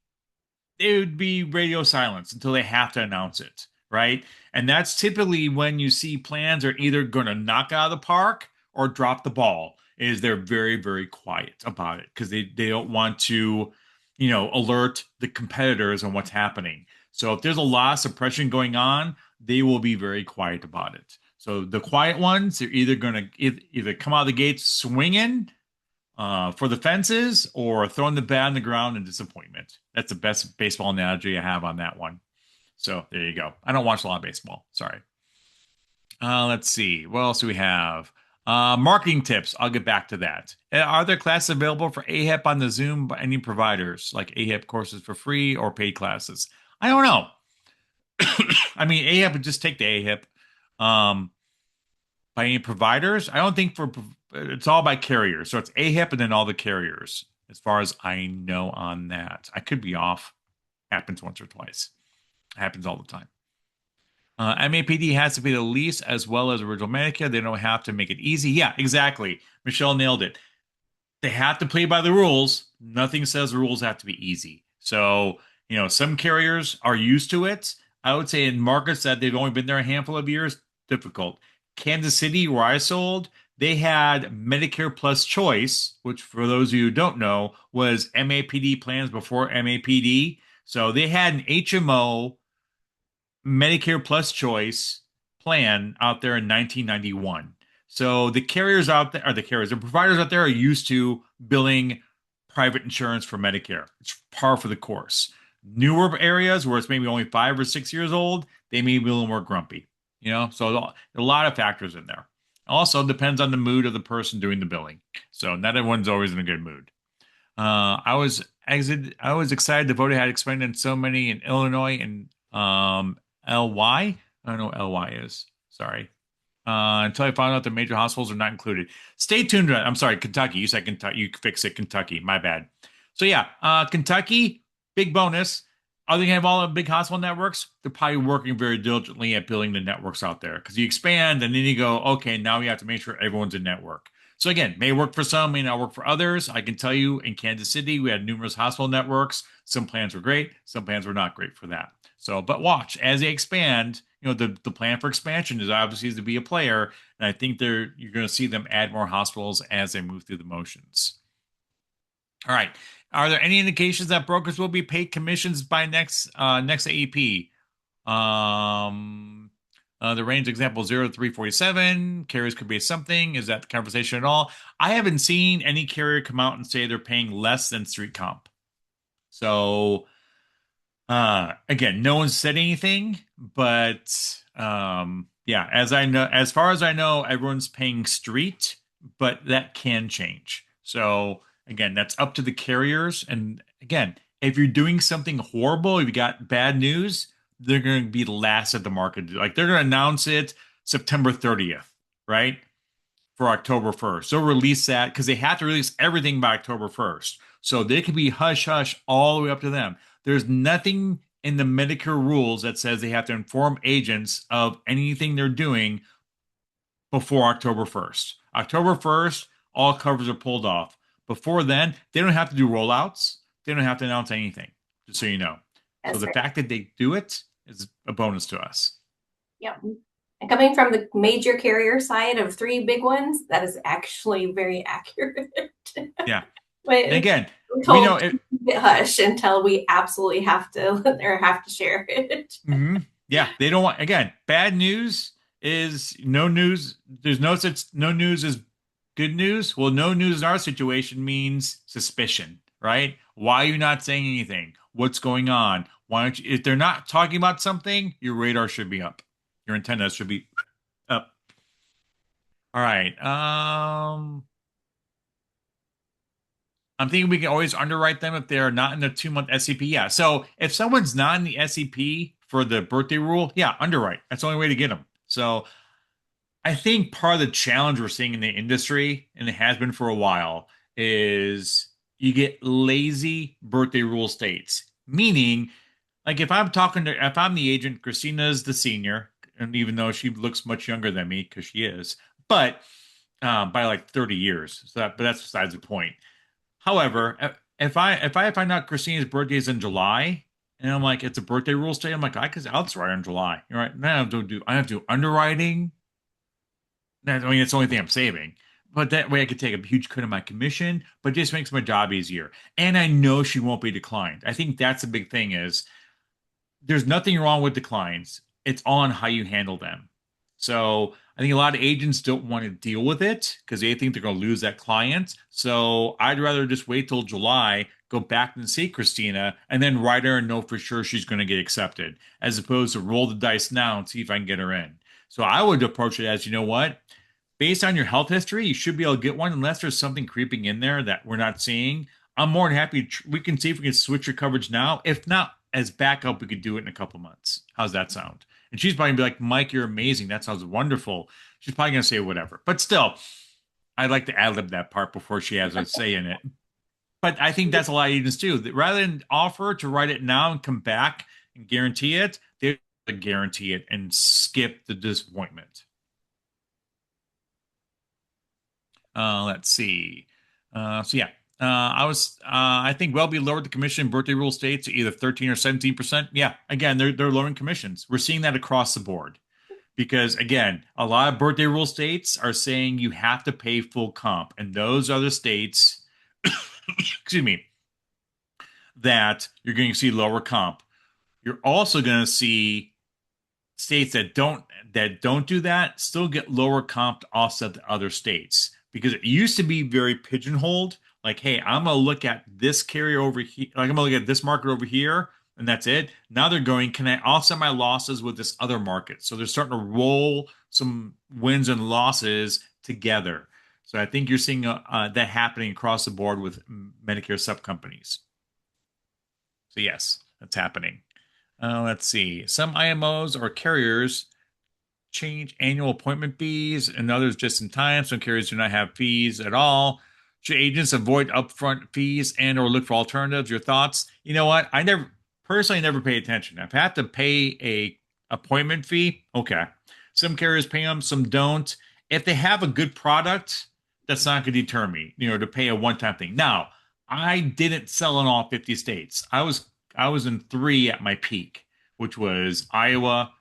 it would be radio silence until they have to announce it, right? And that's typically when you see plans are either going to knock out of the park or drop the ball. Is they're very, very quiet about it because they don't want to, alert the competitors on what's happening. So if there's a lot of suppression going on, they will be very quiet about it. So the quiet ones, they're either going to either come out of the gates swinging for the fences or throwing the bat on the ground in disappointment. That's the best baseball analogy I have on that one. So there you go. I don't watch a lot of baseball. Sorry. Let's see. What else do we have? Marketing tips. I'll get back to that. Are there classes available for AHIP on the Zoom by any providers, like AHIP courses for free or paid classes? I don't know. I mean, AHIP would just take the AHIP. By any providers? I don't think it's all by carriers. So it's AHIP and then all the carriers, as far as I know on that. I could be off. Happens once or twice. Happens all the time. MAPD has to be the lease as well as original Medicare. They don't have to make it easy. Yeah, exactly. Michelle nailed it. They have to play by the rules. Nothing says the rules have to be easy. So, some carriers are used to it. I would say in markets that they've only been there a handful of years, difficult. Kansas City, where I sold, they had Medicare Plus Choice, which for those of you who don't know, was MAPD plans before MAPD. So they had an HMO Medicare Plus Choice plan out there in 1991. So the carriers out there, or the providers out there are used to billing private insurance for Medicare. It's par for the course. Newer areas where it's maybe only 5 or 6 years old, they may be a little more grumpy. So a lot of factors in there. Also depends on the mood of the person doing the billing. So not everyone's always in a good mood. I was excited the vote had expanded so many in Illinois and LY. I don't know what LY is. Sorry. Until I found out the major hospitals are not included. Stay tuned. I'm sorry, Kentucky. You said Kentucky. You fix it, Kentucky. My bad. So yeah, Kentucky, big bonus. Are they gonna have all the big hospital networks? They're probably working very diligently at building the networks out there because you expand and then you go, okay, now we have to make sure everyone's a network. So again, may work for some, may not work for others. I can tell you in Kansas City, we had numerous hospital networks. Some plans were great, some plans were not great for that. So, but watch as they expand. The plan for expansion is obviously to be a player, and I think you're going to see them add more hospitals as they move through the motions. All right. Are there any indications that brokers will be paid commissions by next AEP? The range example 0 to 347 carriers could be something. Is that the conversation at all? I haven't seen any carrier come out and say they're paying less than street comp. So again, no one said anything, but yeah, as far as I know, everyone's paying street, but that can change. So again, that's up to the carriers. And again, if you're doing something horrible, if you got bad news, they're going to be last at the market. Like they're going to announce it September 30th, right? For October 1st. They'll release that because they have to release everything by October 1st. So they can be hush hush all the way up to them. There's nothing in the Medicare rules that says they have to inform agents of anything they're doing before October 1st. October 1st, all covers are pulled off. Before then, they don't have to do rollouts. They don't have to announce anything, just so you know. That's so the right. fact that they do it is a bonus to us. Yep. And coming from the major carrier side of three big ones, that is actually very accurate. Yeah. But And again, we're we know told it. to hush until we absolutely have to or have to share it. Yeah, they don't want again. Bad news is no news. There's no news is good news. Well, no news in our situation means suspicion, right? Why are you not saying anything? What's going on? Why don't you? If they're not talking about something, your radar should be up. Your antenna should be up. All right. I'm thinking we can always underwrite them if they're not in the 2 month SCP. Yeah. So if someone's not in the SCP for the birthday rule, yeah, underwrite. That's the only way to get them. So I think part of the challenge we're seeing in the industry, and it has been for a while, is you get lazy birthday rule states. Meaning, like if I'm the agent, Christina's the senior, and even though she looks much younger than me because she is, but by like 30 years. But that's besides the point. However, if I find out Christina's birthday is in July, and I'm like, it's a birthday rule state, I'm like, I'll just write in July. You're right. Now I have to do underwriting. I mean, it's the only thing I'm saving. But that way I could take a huge cut of my commission, but it just makes my job easier. And I know she won't be declined. I think that's the big thing is there's nothing wrong with declines. It's on how you handle them. So I think a lot of agents don't want to deal with it because they think they're going to lose that client. So I'd rather just wait till July, go back and see Christina, and then write her and know for sure she's going to get accepted, as opposed to roll the dice now and see if I can get her in. So I would approach it as, you know what? Based on your health history, you should be able to get one unless there's something creeping in there that we're not seeing. I'm more than happy. We can see if we can switch your coverage now. If not, as backup, we could do it in a couple months. How's that sound? And she's probably gonna be like, Mike, you're amazing. That sounds wonderful. She's probably gonna say whatever. But still, I'd like to ad lib that part before she has a say in it. But I think that's a lot of agents do. That rather than offer to write it now and come back and guarantee it, they guarantee it and skip the disappointment. Let's see. So yeah, I think Welby lowered the commission in birthday rule states to either 13 or 17%. Yeah, again, they're lowering commissions. We're seeing that across the board because again, a lot of birthday rule states are saying you have to pay full comp, and those are the states, excuse me, that you're going to see lower comp. You're also going to see states that don't do that still get lower comp to offset the other states because it used to be very pigeonholed. Like, hey, I'm gonna look at this carrier over here, like I'm gonna look at this market over here, and that's it. Now they're going, can I offset my losses with this other market? So they're starting to roll some wins and losses together. So I think you're seeing that happening across the board with Medicare sub companies. So yes, that's happening. Let's see. Some IMOs or carriers change annual appointment fees and others just in time. Some carriers do not have fees at all. Should agents avoid upfront fees and or look for alternatives? Your thoughts? You know what? I never personally never pay attention. I've had to pay a appointment fee. Okay. Some carriers pay them, some don't. If they have a good product, that's not going to deter me, to pay a one-time thing. Now, I didn't sell in all 50 states. I was in three at my peak, which was Iowa,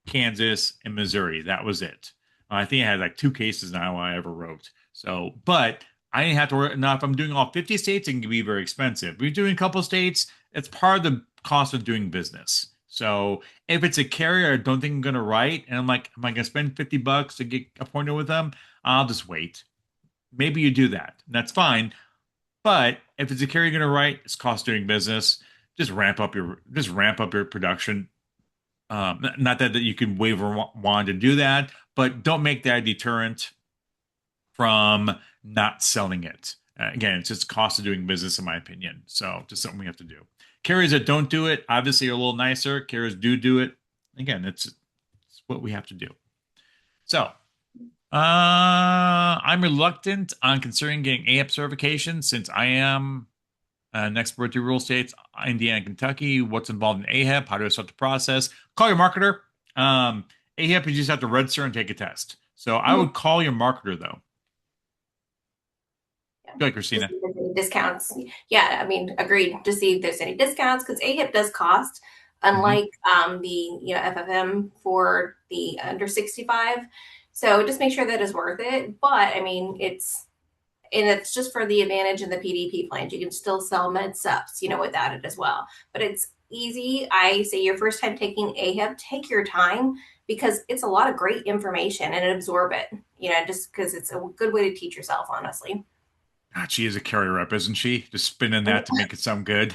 Kansas, and Missouri. That was it. I think I had like two cases in Iowa I ever wrote. So, but I didn't have to worry. Now, if I'm doing all 50 states, it can be very expensive. If you're doing a couple of states, it's part of the cost of doing business. So, if it's a carrier I don't think I'm going to write, and I'm like, am I going to spend $50 to get appointed with them? I'll just wait. Maybe you do that. And that's fine. But if it's a carrier you're going to write, it's cost doing business. Just ramp up your production. Not that you can wave a wand to do that, but don't make that a deterrent from not selling it. Again, it's just cost of doing business, in my opinion. So just something we have to do. Carriers that don't do it, obviously, are a little nicer. Carriers do it. Again, it's what we have to do. So I'm reluctant on considering getting AHIP certification since I am next birthday rule states Indiana, Kentucky. What's involved in AHIP? How do I start the process? Call your marketer. AHIP, you just have to register and take a test. So I would call your marketer though. Go ahead, Just Christina. see if there's any discounts. Yeah, I mean, agreed. To see if there's any discounts because AHIP does cost, Hmm. unlike the FFM for the under 65. So just make sure that is worth it. But I mean, it's just for the Advantage and the PDP plans. You can still sell med subs, without it as well. But it's easy. I say your first time taking AHIP, take your time because it's a lot of great information and absorb it. Just because it's a good way to teach yourself, honestly. God, she is a carrier rep, isn't she? Just spinning that to make it sound good.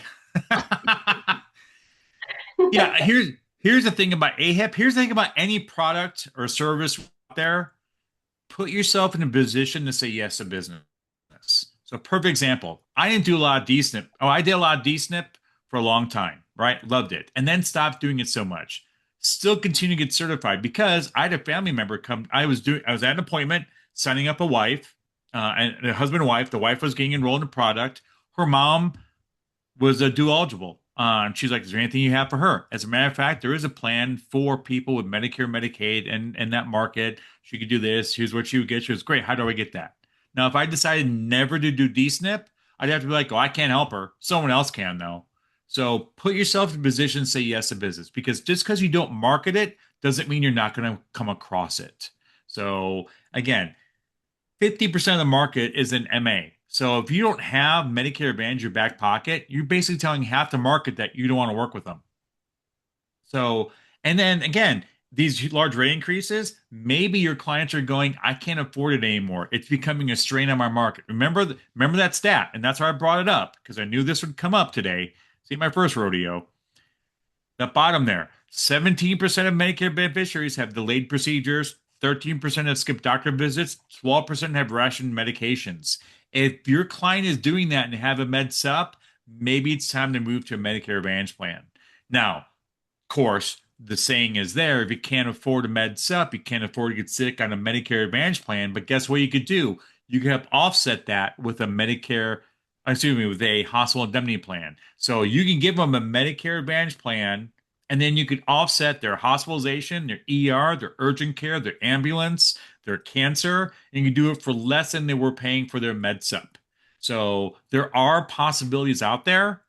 Yeah, here's the thing about AHIP. Here's the thing about any product or service out there. Put yourself in a position to say yes to business. So, perfect example. I didn't do a lot of DSNP. Oh, I did a lot of DSNP for a long time, right? Loved it. And then stopped doing it so much. Still continue to get certified because I had a family member come. I was at an appointment signing up a wife, and a husband and wife. The wife was getting enrolled in a product. Her mom was dual eligible. And she's like, is there anything you have for her? As a matter of fact, there is a plan for people with Medicare, Medicaid, and that market. She could do this. Here's what she would get. She was great. How do I get that? Now, if I decided never to do DSNP, I'd have to be like, oh, I can't help her. Someone else can, though. So put yourself in a position to say yes to business because just because you don't market it doesn't mean you're not going to come across it. So again, 50% of the market is in MA. So if you don't have Medicare Advantage in your back pocket, you're basically telling half the market that you don't want to work with them. So, and then again, these large rate increases, maybe your clients are going, I can't afford it anymore. It's becoming a strain on my market. Remember that stat, and that's why I brought it up because I knew this would come up today. See my first rodeo. The bottom there, 17% of Medicare beneficiaries have delayed procedures, 13% have skipped doctor visits, 12% have rationed medications. If your client is doing that and have a med sup, maybe it's time to move to a Medicare Advantage plan. Now, of course, the saying is there, if you can't afford a med sup, you can't afford to get sick on a Medicare Advantage plan. But guess what you could do? You could have offset that with a with a hospital indemnity plan. So you can give them a Medicare Advantage plan, and then you could offset their hospitalization, their ER, their urgent care, their ambulance, their cancer, and you can do it for less than they were paying for their med sup. So there are possibilities out there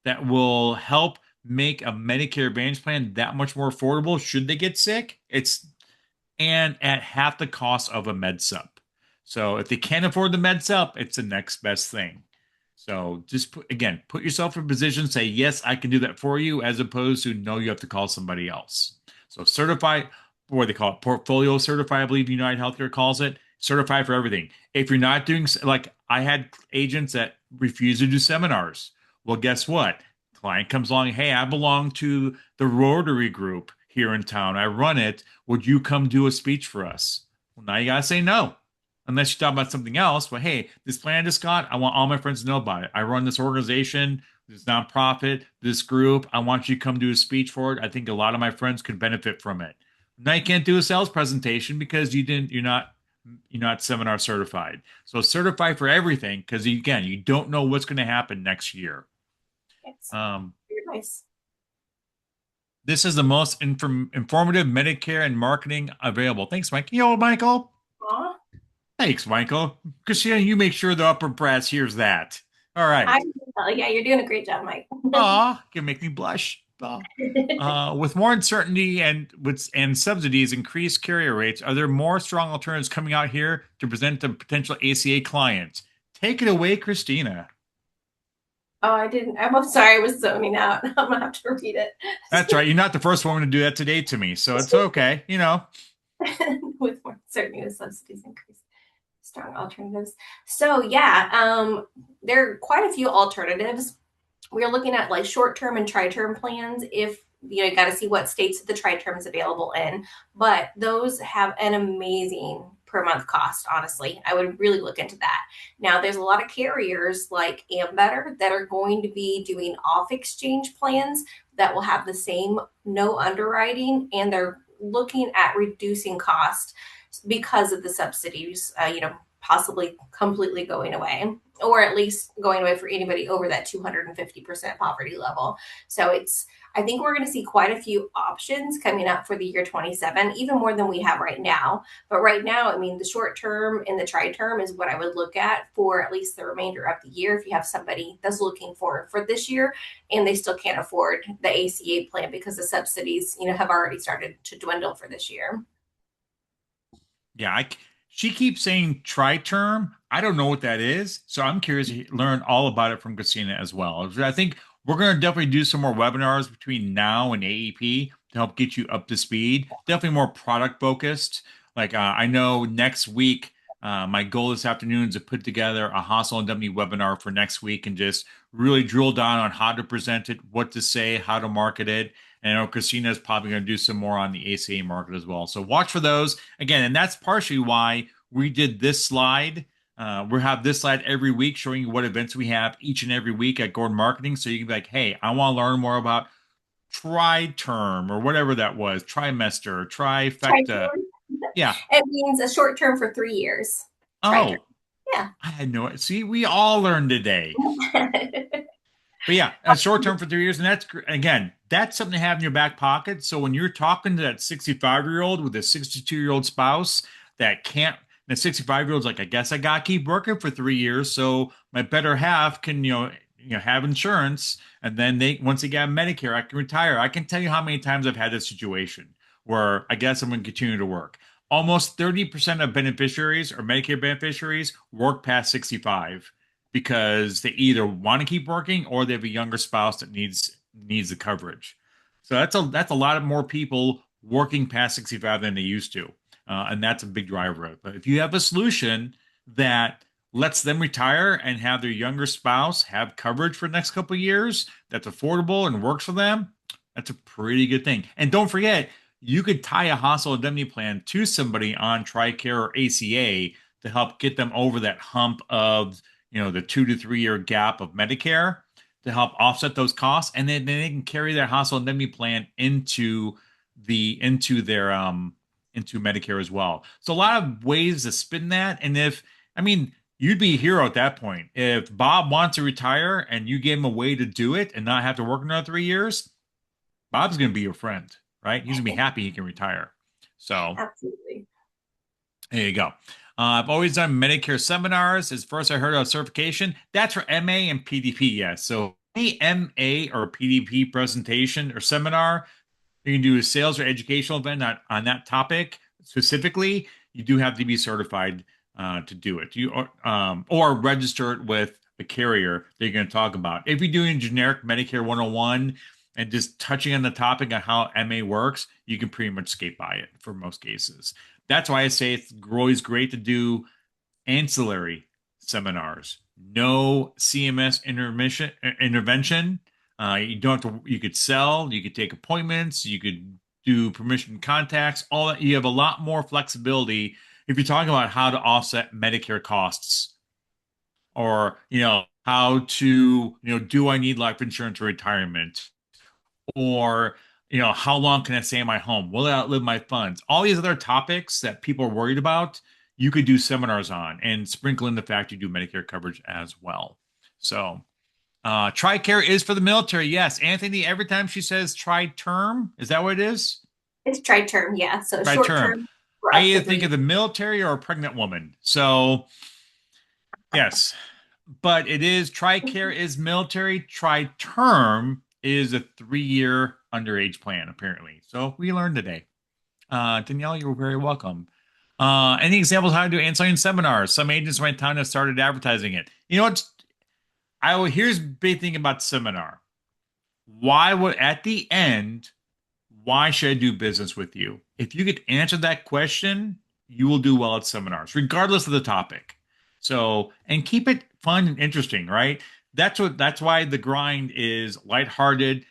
that will help make a Medicare Advantage plan that much more affordable should they get sick. It's and at half the cost of a med sup. So if they can't afford the med sup, it's the next best thing. So just put yourself in a position, say, yes, I can do that for you, as opposed to no, you have to call somebody else. So certify, what they call it, portfolio certify, I believe United Healthcare calls it, certify for everything. If you're not doing like I had agents that refuse to do seminars. Well, guess what? Client comes along, hey, I belong to the Rotary group here in town. I run it. Would you come do a speech for us? Well, now you gotta say no. Unless you talk about something else, but hey, this plan I just got, I want all my friends to know about it. I run this organization, this nonprofit, this group. I want you to come do a speech for it. I think a lot of my friends could benefit from it. Now you can't do a sales presentation because you're not seminar certified. So certify for everything because again, you don't know what's going to happen next year. It's Um, very nice. this is the most informative Medicare and marketing available. Thanks, Mike. Yo, Michael. Aw, Thanks, Michael. Christina, you make sure the upper brass hears that. All I right. can tell. Yeah, you're doing a great job, Mike. Aw, can make me blush. Aw. With more uncertainty and subsidies, increased carrier rates, are there more strong alternatives coming out here to present to potential ACA clients? Take it away, Christina. Oh, I didn't. I'm sorry. I was zoning out. I'm gonna have to repeat it. That's right. You're not the first woman to do that today to me, so it's okay. With more certainty, with subsidies increase, strong alternatives. So yeah, there are quite a few alternatives. We're looking at like short-term and tri-term plans. If you got to see what states the tri-term is available in, but those have an amazing per month cost. Honestly, I would really look into that. Now, there's a lot of carriers like Ambetter that are going to be doing off exchange plans that will have the same no underwriting, and they're looking at reducing cost because of the subsidies. Possibly completely going away, or at least going away for anybody over that 250% poverty level. So I think we're going to see quite a few options coming up for the year 27, even more than we have right now. But right now, I mean, the short term and the tri term is what I would look at for at least the remainder of the year. If you have somebody that's looking for this year and they still can't afford the ACA plan because the subsidies, have already started to dwindle for this year. Yeah, she keeps saying tri-term. I don't know what that is, so I'm curious to learn all about it from Christina as well. I think we're going to definitely do some more webinars between now and AEP to help get you up to speed. Definitely more product focused. Like I know next week, my goal this afternoon is to put together a hostile indemnity webinar for next week and just really drill down on how to present it, what to say, how to market it. And I know Christina is probably going to do some more on the ACA market as well. So watch for those again. And that's partially why we did this slide. We have this slide every week showing you what events we have each and every week at Gordon Marketing. So you can be like, hey, I want to learn more about tri-term or whatever that was, trimester, trifecta. Tri-term. Yeah. It means a short term for 3 years. Tri-term. Oh, Yeah. I had no. See, we all learned today. But yeah, a short term for 3 years, and again, that's something to have in your back pocket. So when you're talking to that 65-year-old with a 62-year-old spouse that can't, the 65-year-old's like, I guess I gotta keep working for 3 years, so my better half can, have insurance, and then once they get Medicare, I can retire. I can tell you how many times I've had this situation where I guess I'm going to continue to work. Almost 30% of beneficiaries or Medicare beneficiaries work past 65 because they either want to keep working or they have a younger spouse that needs the coverage. So that's a lot of more people working past 65 than they used to, and that's a big driver of it. But if you have a solution that lets them retire and have their younger spouse have coverage for the next couple of years that's affordable and works for them, that's a pretty good thing. And don't forget, you could tie a hospital indemnity plan to somebody on TRICARE or ACA to help get them over that hump of the 2 to 3 year gap of Medicare to help offset those costs, and then they can carry their hospital indemnity plan into Medicare as well. So a lot of ways to spin that. And you'd be a hero at that point. If Bob wants to retire and you give him a way to do it and not have to work another 3 years, Bob's going to be your friend, right? He's going to be happy he can retire. So Absolutely. there you go. I've always done Medicare seminars. As first I heard of certification, that's for MA and PDP. Yes. So any MA or PDP presentation or seminar, you can do a sales or educational event on that topic specifically. You do have to be certified to do it. Or register it with the carrier that you're going to talk about. If you're doing generic Medicare 101 and just touching on the topic on how MA works, you can pretty much skate by it for most cases. That's why I say it's always great to do ancillary seminars. No CMS intervention. You don't have to. You could sell. You could take appointments. You could do permission contacts. All that. You have a lot more flexibility if you're talking about how to offset Medicare costs, or how to do I need life insurance or retirement, or how long can I stay in my home? Will I outlive my funds? All these other topics that people are worried about, you could do seminars on and sprinkle in the fact you do Medicare coverage as well. So, TRICARE is for the military. Yes, Anthony. Every time she says tri-term, is that what it is? It's tri-term, yeah. So short Tri-term. term for I up to either think 3 of the military or a pregnant woman. So, yes, but it is TRICARE is military. Tri-term is a 3-year underage plan, apparently. So we learned today. Danielle, you're very welcome. Any examples of how to do ancillary seminars? Some agents went down and started advertising it. You know what? Here's the big thing about seminar. Why would at the end? Why should I do business with you? If you could answer that question, you will do well at seminars, regardless of the topic. So, and keep it fun and interesting, right? That's why the grind is lighthearted.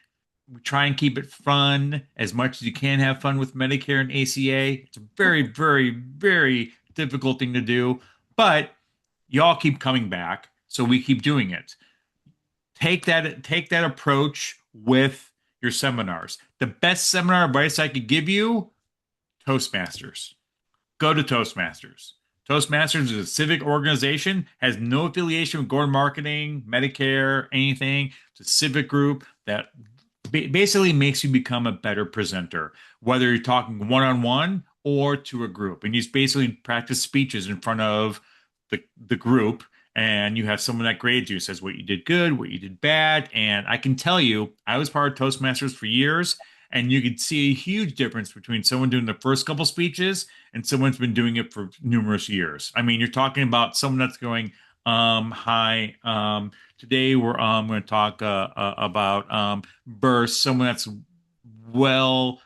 We try and keep it fun as much as you can have fun with Medicare and ACA. It's a very, very, very difficult thing to do, but y'all keep coming back, so we keep doing it. Take that approach with your seminars. The best seminar advice I could give you, Toastmasters. Go to Toastmasters. Toastmasters is a civic organization, has no affiliation with Gordon Marketing, Medicare, anything. It's a civic group that basically makes you become a better presenter, whether you're talking one-on-one or to a group. And you basically practice speeches in front of the group, and you have someone that grades you, says what you did good, what you did bad. And I can tell you, I was part of Toastmasters for years, and you could see a huge difference between someone doing the first couple speeches and someone's been doing it for numerous years. I mean, you're talking about someone that's going, hi, today we're going to talk about birth, someone that's well,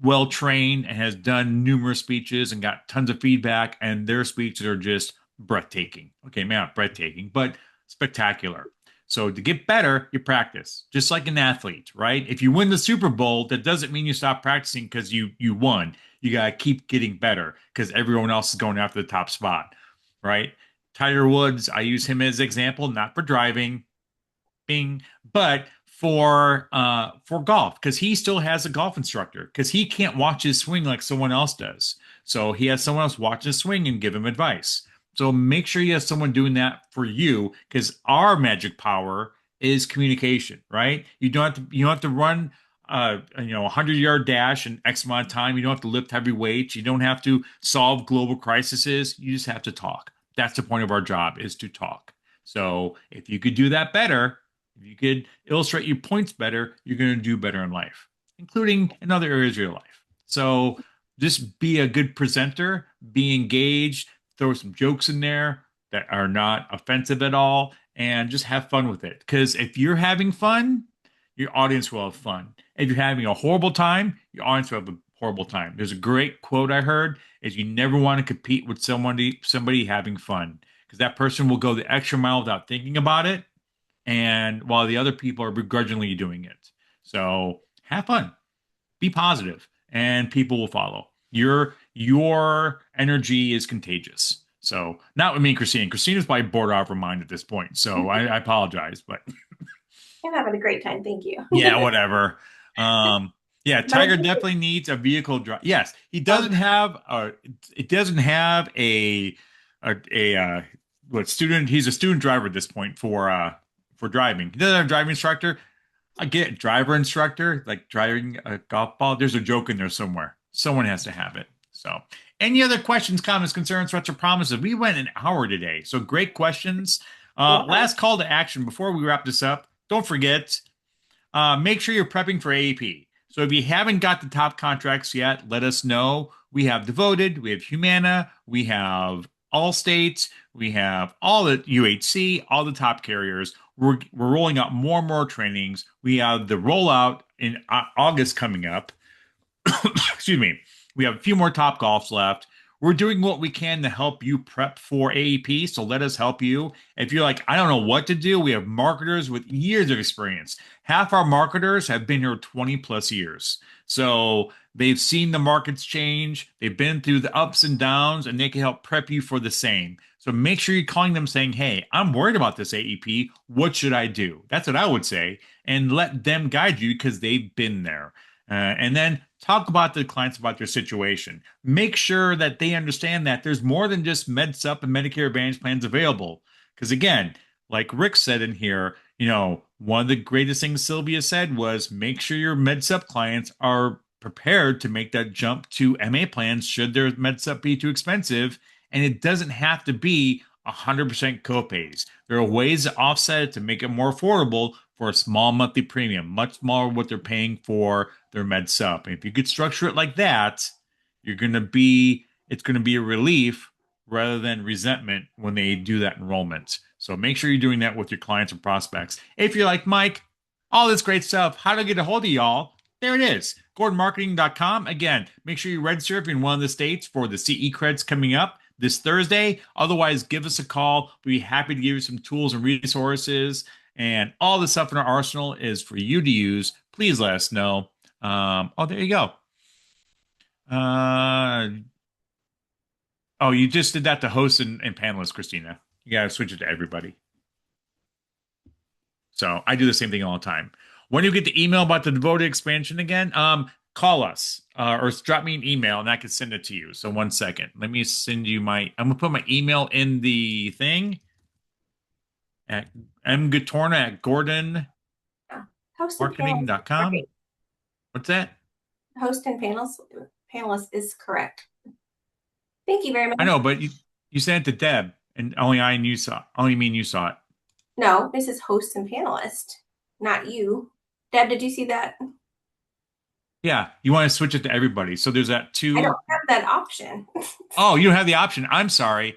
well trained and has done numerous speeches and got tons of feedback, and their speeches are just breathtaking. Okay, maybe not breathtaking, but spectacular. So to get better, you practice, just like an athlete, right? If you win the Super Bowl, that doesn't mean you stop practicing because you won. You gotta keep getting better because everyone else is going after the top spot, right? Tiger Woods, I use him as an example, not for driving, bing, but for golf, because he still has a golf instructor, because he can't watch his swing like someone else does. So he has someone else watch his swing and give him advice. So make sure you have someone doing that for you, because our magic power is communication, right? You don't have to run 100-yard dash in X amount of time. You don't have to lift heavy weights. You don't have to solve global crises. You just have to talk. That's the point of our job, is to talk. So if you could do that better, if you could illustrate your points better, you're going to do better in life, including in other areas of your life. So just be a good presenter, be engaged, throw some jokes in there that are not offensive at all, and just have fun with it. Because if you're having fun, your audience will have fun. If you're having a horrible time, your audience will have a horrible time. There's a great quote I heard, is you never want to compete with somebody having fun, because that person will go the extra mile without thinking about it, and while the other people are begrudgingly doing it. So have fun, be positive, and people will follow. Your energy is contagious. So not with me and Christine. Christina's probably bored out of her mind at this point. So I apologize, but I'm having a great time. Thank you. yeah, whatever. Yeah, But I Tiger think definitely needs a vehicle drive. Yes, he um, doesn't have a. It doesn't have a what student? He's a student driver at this point for driving. He doesn't have a driving instructor. I get driver instructor, like driving a golf ball. There's a joke in there somewhere. Someone has to have it. So, any other questions, comments, concerns, threats, or promises? We went an hour today. So, great questions. yeah, Last call to action before we wrap this up. Don't forget, make sure you're prepping for AAP. So, if you haven't got the top contracts yet, let us know. We have Devoted, we have Humana, we have Allstate, we have all the UHC, all the top carriers. We're rolling out more and more trainings. We have the rollout in August coming up. Excuse me. We have a few more top golfs left. we're doing what we can to help you prep for AEP. So let us help you. If you're like, I don't know what to do, we have marketers with years of experience. Half our marketers have been here 20 plus years. So they've seen the markets change, they've been through the ups and downs, and they can help prep you for the same. So make sure you're calling them saying, hey, I'm worried about this AEP. What should I do? That's what I would say. And let them guide you because they've been there. And then talk about the clients about their situation. Make sure that they understand that there's more than just MedSup and Medicare Advantage plans available. Because again, like Rick said in here, one of the greatest things Sylvia said was make sure your MedSup clients are prepared to make that jump to MA plans should their MedSup be too expensive. And it doesn't have to be 100% copays. There are ways to offset it to make it more affordable for a small monthly premium, much smaller what they're paying for their med sup. And if you could structure it like that, it's going to be a relief rather than resentment when they do that enrollment. So make sure you're doing that with your clients and prospects. If you're like, Mike, all this great stuff, how do I get a hold of y'all? There it is, gordonmarketing.com. Again, make sure you register if you're in one of the states for the CE creds coming up this Thursday. Otherwise, give us a call. We'd be happy to give you some tools and resources. And all the stuff in our arsenal is for you to use. Please let us know. There you go. You just did that to hosts and panelists, Christina. You got to switch it to everybody. So I do the same thing all the time. When you get the email about the devoted expansion again, call us or drop me an email and I can send it to you. So 1 second. Let me send you I'm going to put my email in the thing at mgatorna at gordonmarketing.com. What's that? Host and panelist is correct. Thank you very much. I know, but you sent it to Deb, and only you saw it. No, this is host and panelist, not you. Deb, did you see that? Yeah, you want to switch it to everybody. So there's that two. I don't have that option. Oh, you don't have the option. I'm sorry.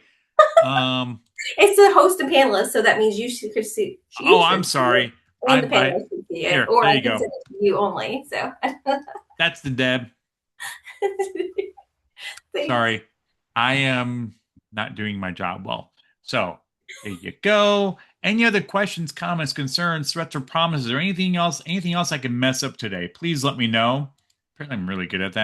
It's the host and panelist, so that means you could see. I'm sorry. And the panelist can see it, or I can send it to you only. So that's the Deb. Sorry, I am not doing my job well. So there you go. Any other questions, comments, concerns, threats, or promises, or anything else I can mess up today? Please let me know. Apparently, I'm really good at that.